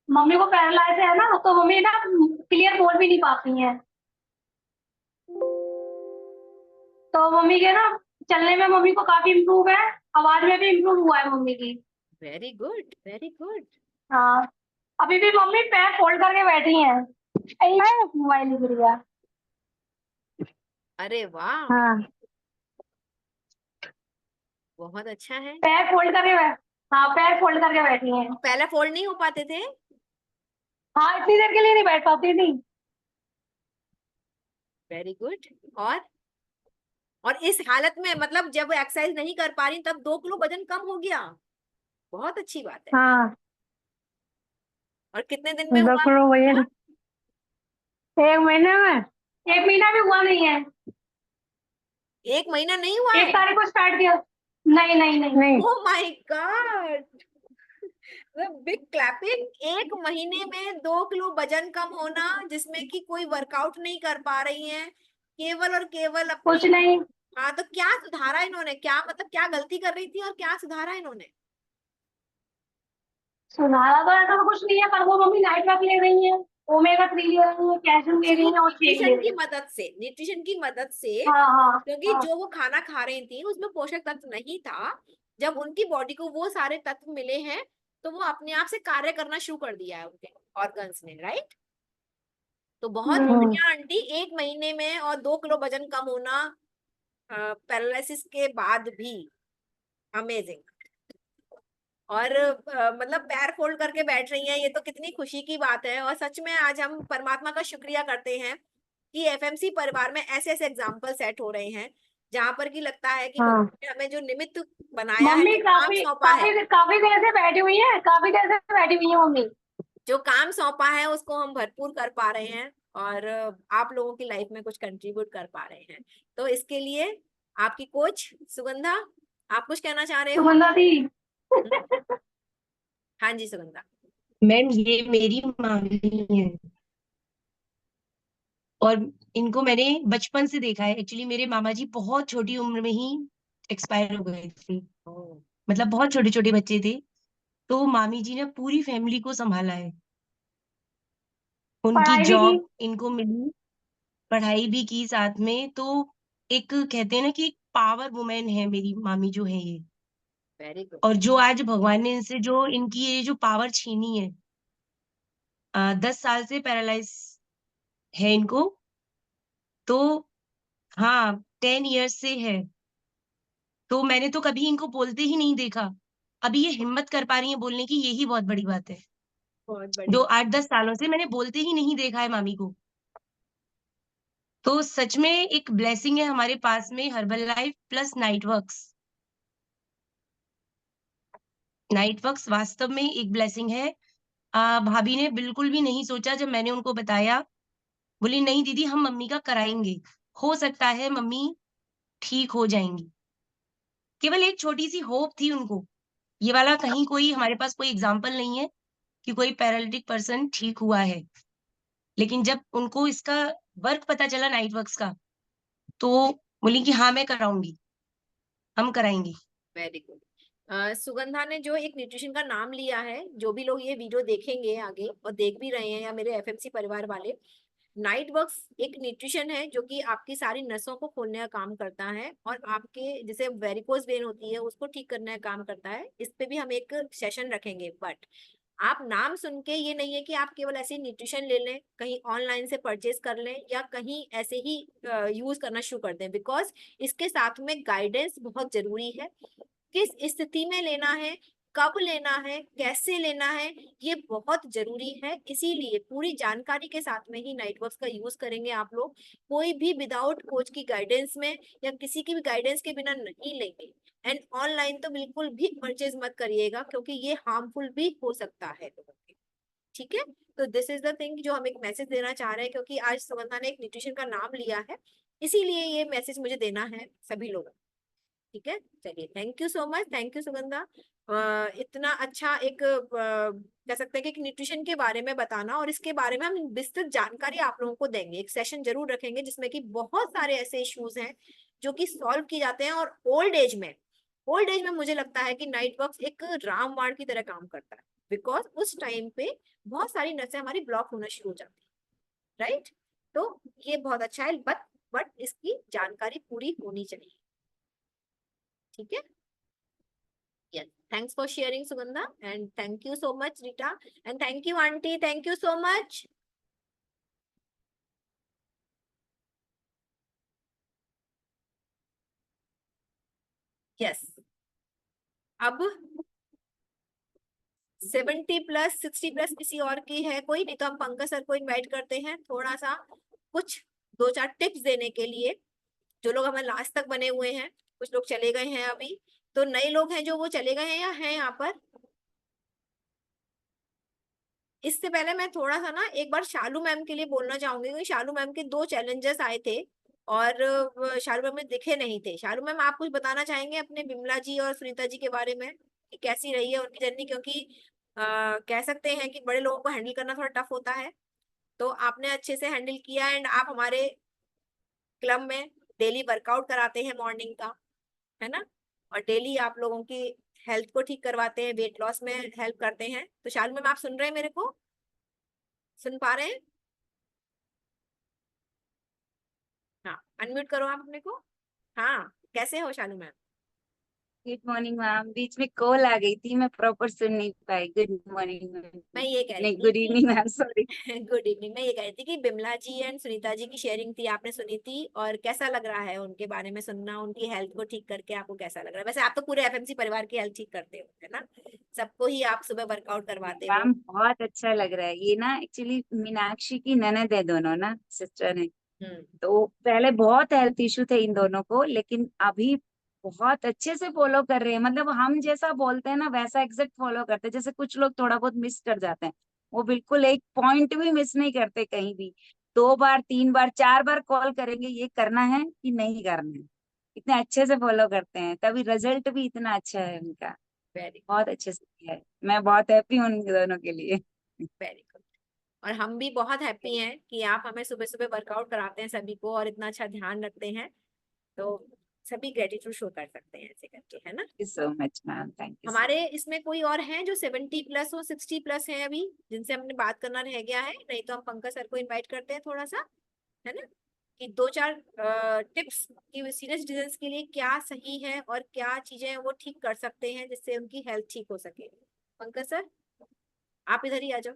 मम्मी को पैरालाइज है ना, तो मम्मी ना क्लियर बोल भी नहीं पाती हैं। तो मम्मी के ना चलने में मम्मी को काफी इम्प्रूव है, आवाज में भी इम्प्रूव हुआ है मम्मी की।
Very good, very good.
हाँ, अभी भी मम्मी पैर फोल्ड करके बैठी हैं। मोबाइल गिर गया।
अरे वाह,
हाँ,
बहुत अच्छा है।
पैर फोल्ड करके हाँ, पैर फोल्ड करके बैठी हैं।
पहले फोल्ड नहीं हो पाते थे?
हाँ, इतनी देर के लिए नहीं बैठ पाती थी।
Very good. और इस हालत में, मतलब जब एक्सरसाइज नहीं कर पा रही तब 2 किलो वजन कम हो गया, बहुत अच्छी बात है।
हाँ,
और कितने दिन में
2
हुआ?
किलो वजन 1 महीने में, 1 महीना भी हुआ नहीं है।
1 महीना नहीं हुआ
1 तारीख
है?
को स्टार्ट किया। नहीं नहीं नहीं नहीं।
Oh my God, big clapping. 1 महीने में 2 किलो वजन कम होना, जिसमें कि कोई वर्कआउट नहीं कर पा रही हैं, केवल और केवल
कुछ
अपनी।
नहीं
हाँ, तो क्या सुधारा इन्होंने, क्या मतलब क्या गलती कर रही थी और क्या सुधारा इन्होंने?
सुनारा तो ऐसा तो कुछ नहीं है, पर वो मम्मी नाइट वर्क ले रही है, ओमेगा 3 ले रही है, कैल्शियम ले
एक्चुअली
रही है और शेक ले
न्यूट्रिशन
रही
की
है।
मदद से, न्यूट्रिशन की मदद से,
हाँ हाँ
क्योंकि
हाँ।
जो वो खाना खा रही थी उसमें पोषक तत्व नहीं था। जब उनकी बॉडी को वो सारे तत्व मिले हैं, तो वो अपने आप से कार्य करना शुरू कर दिया है उनके ऑर्गन्स ने, राइट। तो बहुत बढ़िया आंटी, 1 महीने में और 2 किलो वजन कम होना पैरालिसिस के बाद भी, अमेजिंग। और मतलब पैर फोल्ड करके बैठ रही हैं, ये तो कितनी खुशी की बात है। और सच में आज हम परमात्मा का शुक्रिया करते हैं कि एफएमसी परिवार में ऐसे ऐसे एग्जाम्पल सेट हो रहे हैं, जहां पर कि लगता है कि
हाँ,
भगवान ने हमें जो निमित्त बनाया है,
मम्मी
जो काम
काफी
सौंपा है,
काफी काफी देर से बैठी हुई है, काफी देर से बैठी हुई है मम्मी।
जो काम सौंपा है उसको हम भरपूर कर पा रहे हैं, और आप लोगों की लाइफ में कुछ कंट्रीब्यूट कर पा रहे हैं। तो इसके लिए आपकी कोच सुगंधा, आप कुछ कहना चाह रहे हो?
सुगंधा दी।
हाँ जी सुगंधा।
मैम ये मेरी मामी है, और इनको मैंने बचपन से देखा है। एक्चुअली मेरे मामा जी बहुत छोटी उम्र में ही एक्सपायर हो गए थे, मतलब बहुत छोटे छोटे बच्चे थे। तो मामी जी ने पूरी फैमिली को संभाला है, उनकी
पढ़ाई भी की।
जॉब इनको मिली, पढ़ाई भी की साथ में। तो एक कहते हैं ना कि एक पावर वुमेन है मेरी मामी जो है ये।
Very good.
और जो आज भगवान ने इनसे जो इनकी ये जो पावर छीनी है, 10 साल से पैरालाइज है इनको। तो हाँ, 10 ईयर्स से है। तो मैंने तो कभी इनको बोलते ही नहीं देखा अभी ये हिम्मत कर पा रही है बोलने की, यही बहुत बड़ी बात है,
बहुत
जो
बढ़िया।
8-10 सालों से मैंने बोलते ही नहीं देखा है मामी को। तो सच में एक ब्लेसिंग है हमारे पास में herbal life plus night works. Night works वास्तव में एक ब्लेसिंग है। भाभी ने बिल्कुल भी नहीं सोचा, जब मैंने उनको बताया, बोली नहीं दीदी हम मम्मी का कराएंगे, हो सकता है मम्मी ठीक हो जाएंगी। केवल एक छोटी सी होप थी उनको। ये वाला कहीं कोई हमारे पास कोई एग्जाम्पल नहीं है कि कोई पैरालिटिक पर्सन ठीक हुआ है, लेकिन जब उनको इसका वर्क पता चला नाइट वर्क्स का, तो बोली कि हाँ मैं कराऊंगी, हम कराएंगे।
Very good. सुगंधा ने जो एक न्यूट्रिशन का नाम लिया है, जो भी लोग ये वीडियो देखेंगे आगे और देख भी रहे हैं या मेरे एफएमसी परिवार वाले, नाइट वर्क्स एक न्यूट्रिशन है जो कि आपकी सारी नसों को खोलने का काम करता है और आपके जैसे वेरिकोज वेन होती है उसको ठीक करने का काम करता है। इस पे भी हम एक सेशन रखेंगे। बट आप नाम सुन के ये नहीं है कि आप केवल ऐसे न्यूट्रिशन ले लें, कहीं ऑनलाइन से परचेज कर लें या कहीं ऐसे ही यूज करना शुरू कर दें, बिकॉज इसके साथ में गाइडेंस बहुत जरूरी है। किस स्थिति में लेना है, कब लेना है, कैसे लेना है, ये बहुत जरूरी है। इसीलिए पूरी जानकारी के साथ में ही नाइटवर्क्स का यूज करेंगे आप लोग। कोई भी विदाउट कोच की गाइडेंस में या किसी की भी गाइडेंस के बिना नहीं लेंगे। एंड ऑनलाइन तो बिल्कुल भी परचेज मत करिएगा क्योंकि ये हार्मफुल भी हो सकता है लोगों के। ठीक है, तो दिस इज द थिंग जो हम एक मैसेज देना चाह रहे हैं, क्योंकि आज सुगंधा ने एक न्यूट्रिशन का नाम लिया है, इसीलिए ये मैसेज मुझे देना है सभी लोगों को। ठीक है, चलिए, thank you so much, thank you Sugandha. इतना अच्छा एक कह सकते हैं कि एक न्यूट्रिशन के बारे में बताना, और इसके बारे में हम विस्तृत जानकारी आप लोगों को देंगे। एक सेशन जरूर रखेंगे जिसमें कि बहुत सारे ऐसे इश्यूज हैं जो कि सॉल्व किए जाते हैं। और ओल्ड एज में मुझे लगता है कि नाइट वर्क्स एक रामबाण की तरह काम करता है, बिकॉज उस टाइम पे बहुत सारी नसें हमारी ब्लॉक होना शुरू हो जाती है, राइट। तो ये बहुत अच्छा है, बट इसकी जानकारी पूरी होनी चाहिए। ठीक है, yes, thanks for sharing Sugandha, and thank you so much Rita, and thank you auntie, thank you so much. yes, अब 70+ 60+ किसी और की है कोई, नहीं तो हम पंकज सर को इनवाइट करते हैं थोड़ा सा कुछ 2-4 टिप्स देने के लिए। जो लोग हमारे लास्ट तक बने हुए हैं, कुछ लोग चले गए हैं अभी, तो नए लोग हैं जो वो चले गए हैं या हैं यहाँ पर। इससे पहले मैं थोड़ा सा ना एक बार शालू मैम के लिए बोलना चाहूंगी, क्योंकि शालू मैम के 2 चैलेंजेस आए थे और शालू मैम में दिखे नहीं थे। शालू मैम, आप कुछ बताना चाहेंगे अपने बिमला जी और सुनीता जी के बारे में कि कैसी रही है उनकी जर्नी, क्योंकि कह सकते हैं कि बड़े लोगों को हैंडल करना थोड़ा टफ होता है, तो आपने अच्छे से हैंडल किया। एंड आप हमारे क्लब में डेली वर्कआउट कराते हैं मॉर्निंग का, है ना, और डेली आप लोगों की हेल्थ को ठीक करवाते हैं, वेट लॉस में हेल्प करते हैं। तो शालू मैम, आप सुन रहे हैं मेरे को, सुन पा रहे हैं? हाँ, अनम्यूट करो आप अपने को। हाँ, कैसे हो शालू मैम?
गुड मॉर्निंग मैम, बीच में कॉल आ गई थी, मैं प्रॉपर सुन नहीं पाई। Good morning ma'am.
मैं ये कह रही
नहीं,
थी
गुड इवनिंग मैम, सॉरी।
कि गुड इवनिंग। मैं ये कह रही थी कि बिमला जी एंड सुनीता जी की शेयरिंग थी, आपने सुनी थी, और कैसा लग रहा है उनके बारे में सुनना, उनकी हेल्थ को ठीक करके आपको कैसा लग रहा है? वैसे आप तो पूरे एफएमसी परिवार की हेल्थ ठीक करते हो, है ना, सबको ही आप सुबह वर्कआउट करवाते हो।
मैम बहुत अच्छा लग रहा है। ये ना एक्चुअली मीनाक्षी की ननद है, दोनों ना सिस्टर है। तो पहले बहुत हेल्थ इशू थे इन दोनों को, लेकिन अभी बहुत अच्छे से फॉलो कर रहे हैं। मतलब हम जैसा बोलते हैं ना वैसा एग्जैक्ट फॉलो करते हैं। जैसे कुछ लोग थोड़ा बहुत मिस कर जाते हैं, वो बिल्कुल एक पॉइंट भी मिस नहीं करते कहीं भी। 2 बार 3 बार 4 बार कॉल करेंगे, ये करना है कि नहीं करना है। इतने अच्छे से फॉलो करते हैं, तभी रिजल्ट भी इतना अच्छा है उनका।
वेरी
बहुत अच्छे से किया है, मैं बहुत हैप्पी हूँ उन दोनों के लिए।
Very good. और हम भी बहुत हैप्पी हैं कि आप हमें सुबह सुबह वर्कआउट कराते हैं सभी को और इतना अच्छा ध्यान रखते हैं। तो सभी ग्रेटिट्यूड शो कर सकते हैं ऐसे करके, है ना।
Thank you so much ma'am, thank you सो
हमारे
मच।
इसमें कोई और हैं जो 70+ हो, 60+ है अभी, जिनसे हमने बात करना रह गया है? नहीं तो हम पंकज सर को इनवाइट करते हैं थोड़ा सा, है ना, कि 2-4 टिप्स कि सीनियर सिटीजन के लिए क्या सही है और क्या चीजें वो ठीक कर सकते हैं जिससे उनकी हेल्थ ठीक हो सके। पंकज सर, आप इधर ही आ जाओ।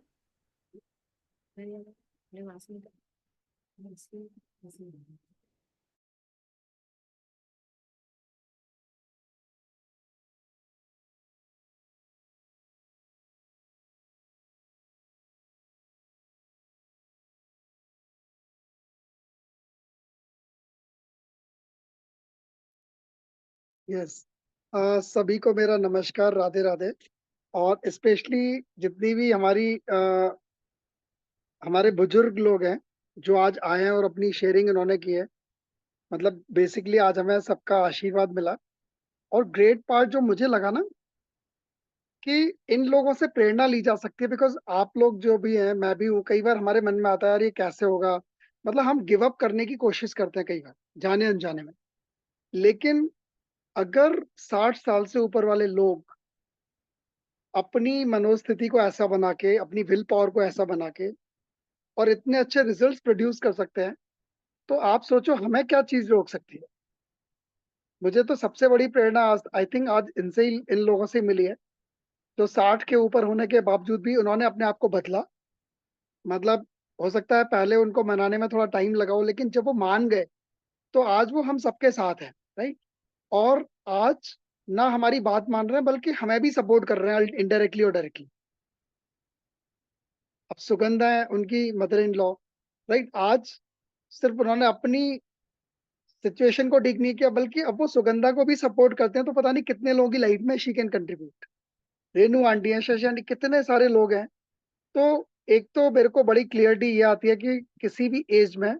यस, सभी को मेरा नमस्कार, राधे राधे। और स्पेशली जितनी भी हमारे बुजुर्ग लोग हैं जो आज आए हैं और अपनी शेयरिंग इन्होंने की है, मतलब बेसिकली आज हमें सबका आशीर्वाद मिला। और ग्रेट पार्ट जो मुझे लगा ना, कि इन लोगों से प्रेरणा ली जा सकती है। बिकॉज आप लोग जो भी हैं, मैं भी हूँ, कई बार हमारे मन में आता है यार ये कैसे होगा, मतलब हम गिव अप करने की कोशिश करते हैं कई बार जाने अनजाने में। लेकिन अगर 60 साल से ऊपर वाले लोग अपनी मनोस्थिति को ऐसा बना के, अपनी विल पावर को ऐसा बना के और इतने अच्छे रिजल्ट्स प्रोड्यूस कर सकते हैं, तो आप सोचो हमें क्या चीज रोक सकती है। मुझे तो सबसे बड़ी प्रेरणा आज आई थिंक आज इनसे ही, इन लोगों से ही मिली है, जो 60 के ऊपर होने के बावजूद भी उन्होंने अपने आप को बदला। मतलब हो सकता है पहले उनको मनाने में थोड़ा टाइम लगा हो, लेकिन जब वो मान गए तो आज वो हम सबके साथ हैं, राइट। और आज ना हमारी बात मान रहे हैं, बल्कि हमें भी सपोर्ट कर रहे हैं इनडायरेक्टली और डायरेक्टली। अब सुगंधा है उनकी मदर इन लॉ, राइट। आज सिर्फ उन्होंने अपनी सिचुएशन को ठीक नहीं किया, बल्कि अब वो सुगंधा को भी सपोर्ट करते हैं। तो पता नहीं कितने लोगों की लाइफ में she can contribute. Renu aunty है, शशि आंटी, कितने सारे लोग हैं। तो एक तो मेरे को बड़ी क्लियरिटी ये आती है कि किसी भी एज में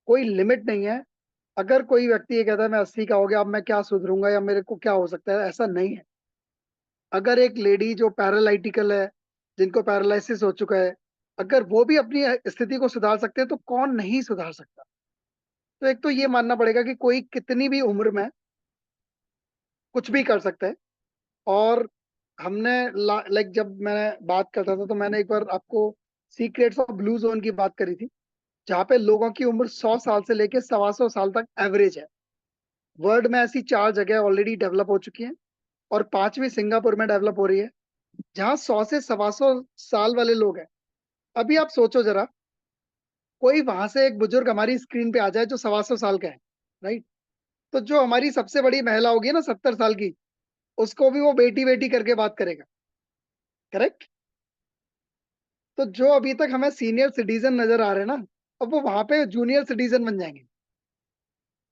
कोई लिमिट नहीं है। अगर कोई व्यक्ति ये कहता है मैं 80 का हो गया, अब मैं क्या सुधरूंगा या मेरे को क्या हो सकता है, ऐसा नहीं है। अगर एक लेडी जो पैरालाइटिकल है, जिनको पैरालिसिस हो चुका है, अगर वो भी अपनी स्थिति को सुधार सकते हैं तो कौन नहीं सुधार सकता। तो एक तो ये मानना पड़ेगा कि कोई कितनी भी उम्र में कुछ भी कर सकता है। और हमने लाइक जब मैं बात करता था तो मैंने एक बार आपको सीक्रेट्स ऑफ ब्लू जोन की बात करी थी, जहाँ पे लोगों की उम्र 100 साल से लेके 125 साल तक एवरेज है। वर्ल्ड में ऐसी 4 जगह ऑलरेडी डेवलप हो चुकी हैं और 5वीं सिंगापुर में डेवलप हो रही है, जहाँ 100 से 125 साल वाले लोग हैं। अभी आप सोचो जरा, कोई वहां से एक बुजुर्ग हमारी स्क्रीन पे आ जाए जो 125 साल का है, राइट। तो जो हमारी सबसे बड़ी महिला होगी ना 70 साल की, उसको भी वो बेटी बेटी करके बात करेगा, करेक्ट। तो जो अभी तक हमें सीनियर सिटीजन नजर आ रहे हैं ना, अब वो वहां पे जूनियर सिटीजन बन जाएंगे।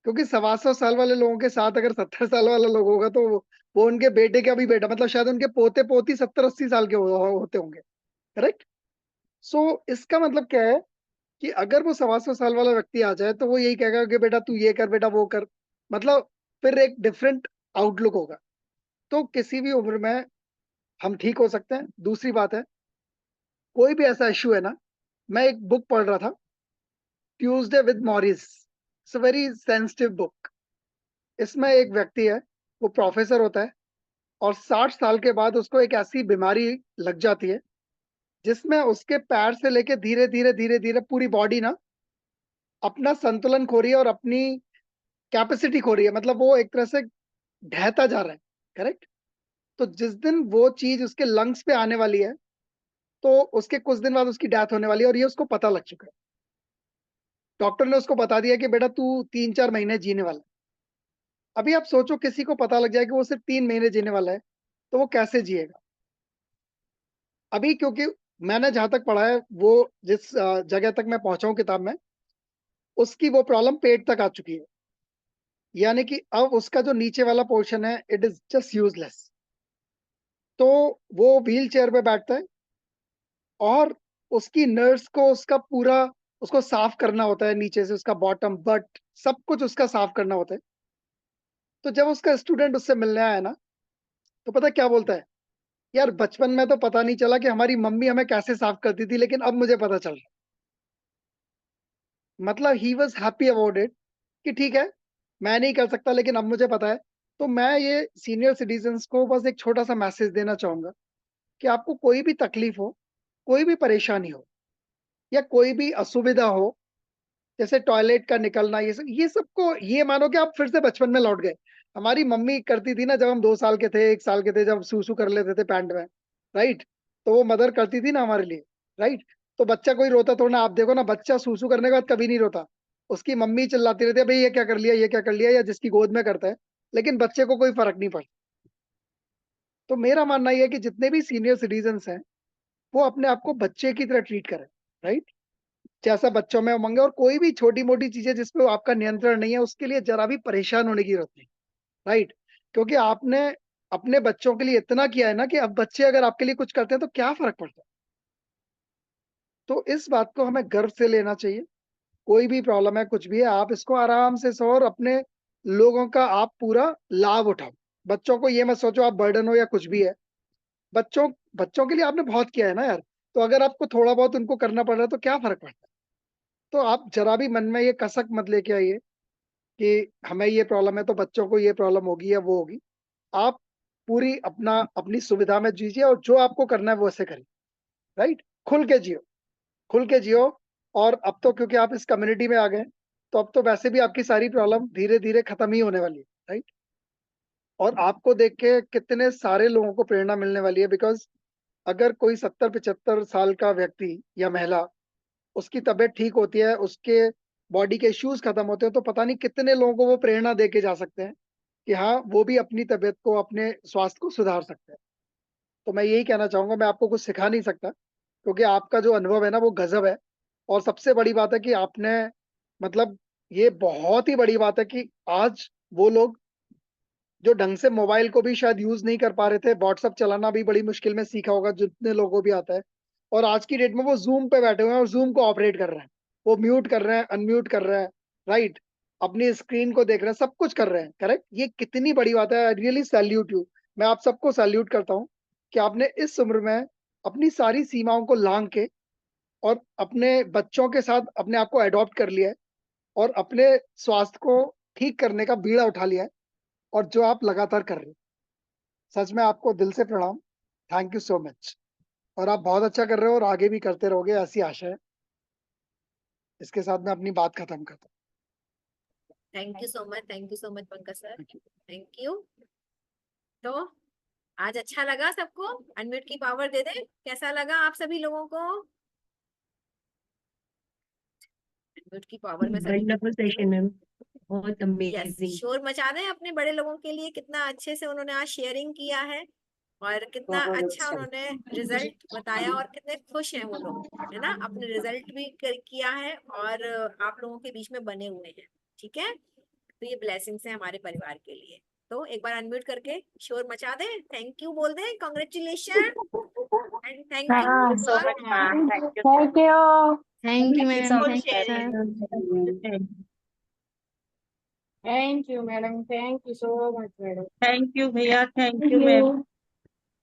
क्योंकि 125 साल वाले लोगों के साथ अगर 70 साल वाला लोग होगा तो वो उनके बेटे का भी बेटा, मतलब शायद उनके पोते पोती 70-80 साल के होते होंगे, करेक्ट। सो इसका मतलब क्या है कि अगर वो 125 साल वाला व्यक्ति आ जाए तो वो यही कहेगा कि बेटा तू ये कर, बेटा वो कर। मतलब फिर एक डिफरेंट आउटलुक होगा। तो किसी भी उम्र में हम ठीक हो सकते हैं। दूसरी बात है, कोई भी ऐसा इश्यू है ना, मैं एक बुक पढ़ रहा था, Tuesday with Morris. It's a very sensitive book. इसमें एक व्यक्ति है, वो प्रोफेसर होता है और 60 साल के बाद उसको एक ऐसी बीमारी लग जाती है जिसमें उसके पैर से लेके धीरे धीरे धीरे धीरे पूरी बॉडी ना अपना संतुलन खो रही है और अपनी कैपेसिटी खो रही है। मतलब वो एक तरह से ढहता जा रहा है, करेक्ट। तो जिस दिन वो चीज उसके लंग्स पे आने वाली है, तो उसके कुछ दिन बाद उसकी डेथ होने वाली है और ये उसको पता लग चुका है। डॉक्टर ने उसको बता दिया कि बेटा तू 3-4 महीने जीने वाला है। अभी आप सोचो किसी को पता लग जाए कि वो सिर्फ 3 महीने जीने वाला है, तो वो कैसे जिएगा। अभी क्योंकि मैंने जहां तक पढ़ा है, वो जिस जगह तक मैं पहुंचा हूं किताब में, उसकी वो प्रॉब्लम पेट तक आ चुकी है। यानी कि अब उसका जो नीचे वाला पोर्शन है, इट इज जस्ट यूजलेस। तो वो व्हील चेयर पे बैठता है और उसकी नर्स को उसका पूरा उसको साफ करना होता है, नीचे से उसका बॉटम बट सब कुछ उसका साफ करना होता है। तो जब उसका स्टूडेंट उससे मिलने आया ना, तो पता है क्या बोलता है, यार बचपन में तो पता नहीं चला कि हमारी मम्मी हमें कैसे साफ करती थी, लेकिन अब मुझे पता चल रहा। मतलब he was happy about it कि ठीक है, मैं नहीं कर सकता लेकिन अब मुझे पता है। तो मैं ये सीनियर सिटीजन्स को बस एक छोटा सा मैसेज देना चाहूंगा कि आपको कोई भी तकलीफ हो, कोई भी परेशानी हो या कोई भी असुविधा हो, जैसे टॉयलेट का निकलना, ये सबको ये मानो कि आप फिर से बचपन में लौट गए। हमारी मम्मी करती थी ना, जब हम 2 साल के थे, 1 साल के थे, जब सूसू कर लेते थे पैंट में, राइट। तो वो मदर करती थी ना हमारे लिए, राइट। तो बच्चा कोई रोता थोड़ा ना, आप देखो ना, बच्चा सूसू करने के बाद कभी नहीं रोता। उसकी मम्मी चिल्लाती रहती है भाई ये क्या कर लिया, ये क्या कर लिया, या जिसकी गोद में करता है, लेकिन बच्चे को कोई फर्क नहीं पड़ता। तो मेरा मानना यह है कि जितने भी सीनियर सिटीजन्स हैं, वो अपने आप को बच्चे की तरह ट्रीट करें, राइट। जैसा बच्चों में उमंग है, और कोई भी छोटी मोटी चीजें जिसपे आपका नियंत्रण नहीं है, उसके लिए जरा भी परेशान होने की जरूरत नहीं। राइट? क्योंकि आपने अपने बच्चों के लिए इतना किया है ना कि अब बच्चे अगर आपके लिए कुछ करते हैं तो क्या फर्क पड़ता है। तो इस बात को हमें गर्व से लेना चाहिए। कोई भी प्रॉब्लम है, कुछ भी है, आप इसको आराम से सहो और अपने लोगों का आप पूरा लाभ उठाओ। बच्चों को ये मत सोचो आप बर्डन हो या कुछ भी है। बच्चों बच्चों के लिए आपने बहुत किया है ना यार, तो अगर आपको थोड़ा बहुत उनको करना पड़ रहा है तो क्या फर्क पड़ता है। तो आप जरा भी मन में ये कसक मत लेके आइए कि हमें ये प्रॉब्लम है तो बच्चों को ये प्रॉब्लम होगी या वो होगी। आप पूरी अपनी सुविधा में जीजिए और जो आपको करना है वो ऐसे करिए। राइट? खुल के जियो। और अब तो क्योंकि आप इस कम्युनिटी में आ गए, तो अब तो वैसे भी आपकी सारी प्रॉब्लम धीरे धीरे खत्म ही होने वाली है। राइट? और आपको देख के कितने सारे लोगों को प्रेरणा मिलने वाली है। बिकॉज अगर कोई 70-75 साल का व्यक्ति या महिला, उसकी तबीयत ठीक होती है, उसके बॉडी के इश्यूज खत्म होते हैं, तो पता नहीं कितने लोगों को वो प्रेरणा दे के जा सकते हैं कि हाँ, वो भी अपनी तबीयत को, अपने स्वास्थ्य को सुधार सकते हैं। तो मैं यही कहना चाहूंगा, मैं आपको कुछ सिखा नहीं सकता क्योंकि आपका जो अनुभव है ना वो गजब है। और सबसे बड़ी बात है कि आपने, मतलब ये बहुत ही बड़ी बात है कि आज वो लोग जो ढंग से मोबाइल को भी शायद यूज नहीं कर पा रहे थे, व्हाट्सएप चलाना भी बड़ी मुश्किल में सीखा होगा जितने लोगों को भी आता है, और आज की डेट में वो जूम पे बैठे हुए हैं और जूम को ऑपरेट कर रहे हैं। वो म्यूट कर रहे हैं, अनम्यूट कर रहे हैं, राइट? अपनी स्क्रीन को देख रहे हैं, सब कुछ कर रहे हैं। करेक्ट? ये कितनी बड़ी बात है। I really salute you. मैं आप सबको सैल्यूट करता हूँ कि आपने इस उम्र में अपनी सारी सीमाओं को लांघ के और अपने बच्चों के साथ अपने आप को अडॉप्ट कर लिया है और अपने स्वास्थ्य को ठीक करने का बीड़ा उठा लिया है, और जो आप लगातार कर रहे हो, सच में आपको दिल से प्रणाम। Thank you so much. और आप बहुत अच्छा कर रहे हो और आगे भी करते रहोगे, ऐसी आशा है। इसके साथ मैं अपनी बात खत्म करता हूँ।
Thank you so much Pankaj sir, thank you. तो आज अच्छा लगा सबको? अनम्यूट की पावर दे दे, कैसा लगा आप सभी लोगों को? अनम्यूट की पावर में सभी
वंडरफुल सेशन मैम, बहुत अमेजिंग।
शोर मचा दें अपने बड़े लोगों के लिए, कितना अच्छे से उन्होंने आज शेयरिंग किया है और कितना अच्छा उन्होंने रिजल्ट बताया और कितने खुश हैं वो लोग, है ना? अपने रिजल्ट भी किया है और आप लोगों के बीच में बने हुए हैं। ठीक है, तो ये ब्लेसिंग्स है हमारे परिवार के लिए। तो एक बार अनम्यूट करके शोर मचा दे, थैंक यू बोल दे, congratulation and thank you so much ma'am.
Thank you ma'am,
thank you madam, thank you so much madam.
Thank you भैया, thank you ma'am.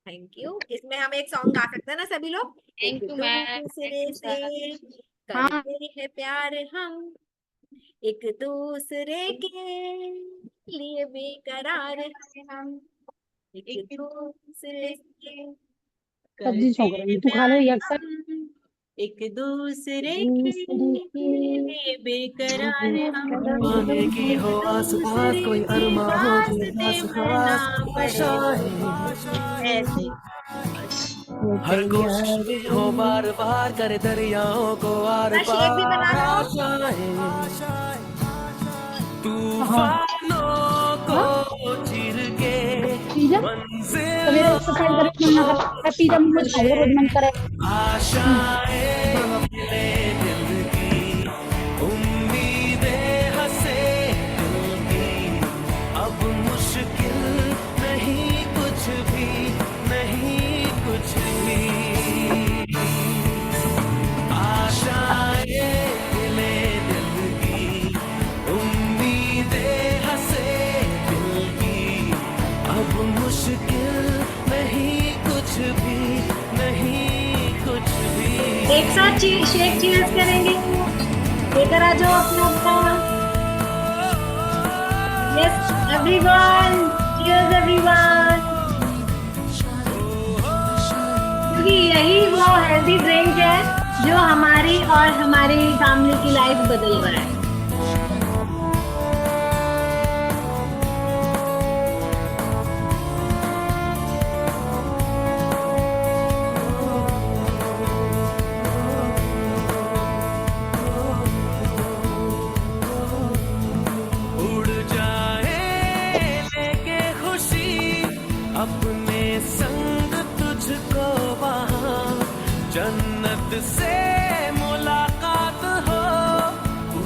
Thank you. इसमें हम एक सॉन्ग गा सकते हैं ना सभी लोग?
Thank you, ma'am.
दूसरे
Thank you,
से
sir.
करते हैं प्यार हम, एक दूसरे के लिए बेकरार हैं हम, एक दूसरे से
सब्जी छोक रही है, तू खा ले यार सर।
एक दूसरे के लिए बेकरार हम,
आने की हो आसपास, कोई अरमा हो कोई खास खास आशाएं,
ऐसे
हर कोशिश में हो बार बार करे दरियाओं को आर
शेक भी बना
पार
लो।
आशाएं, तूफानों को चीर के मंजिल आशाएं मिले दिल की, उम्मीदें हंसे दिल की, अब मुश्किल नहीं कुछ भी, नहीं कुछ भी, आशाएं मिले दिल की, उम्मीदें हंसे दिल की, अब मुश्किल नहीं कुछ भी, नहीं कुछ भी।
एक साथ शेक चीयर्स करेंगे, लेकर आ जाओ अपना अपना। Yes everyone, cheers everyone. क्योंकि यही वो हेल्दी ड्रिंक है जो हमारी और हमारी फैमिली की लाइफ बदल रहा है।
अपने संग तुझको वहाँ जन्नत से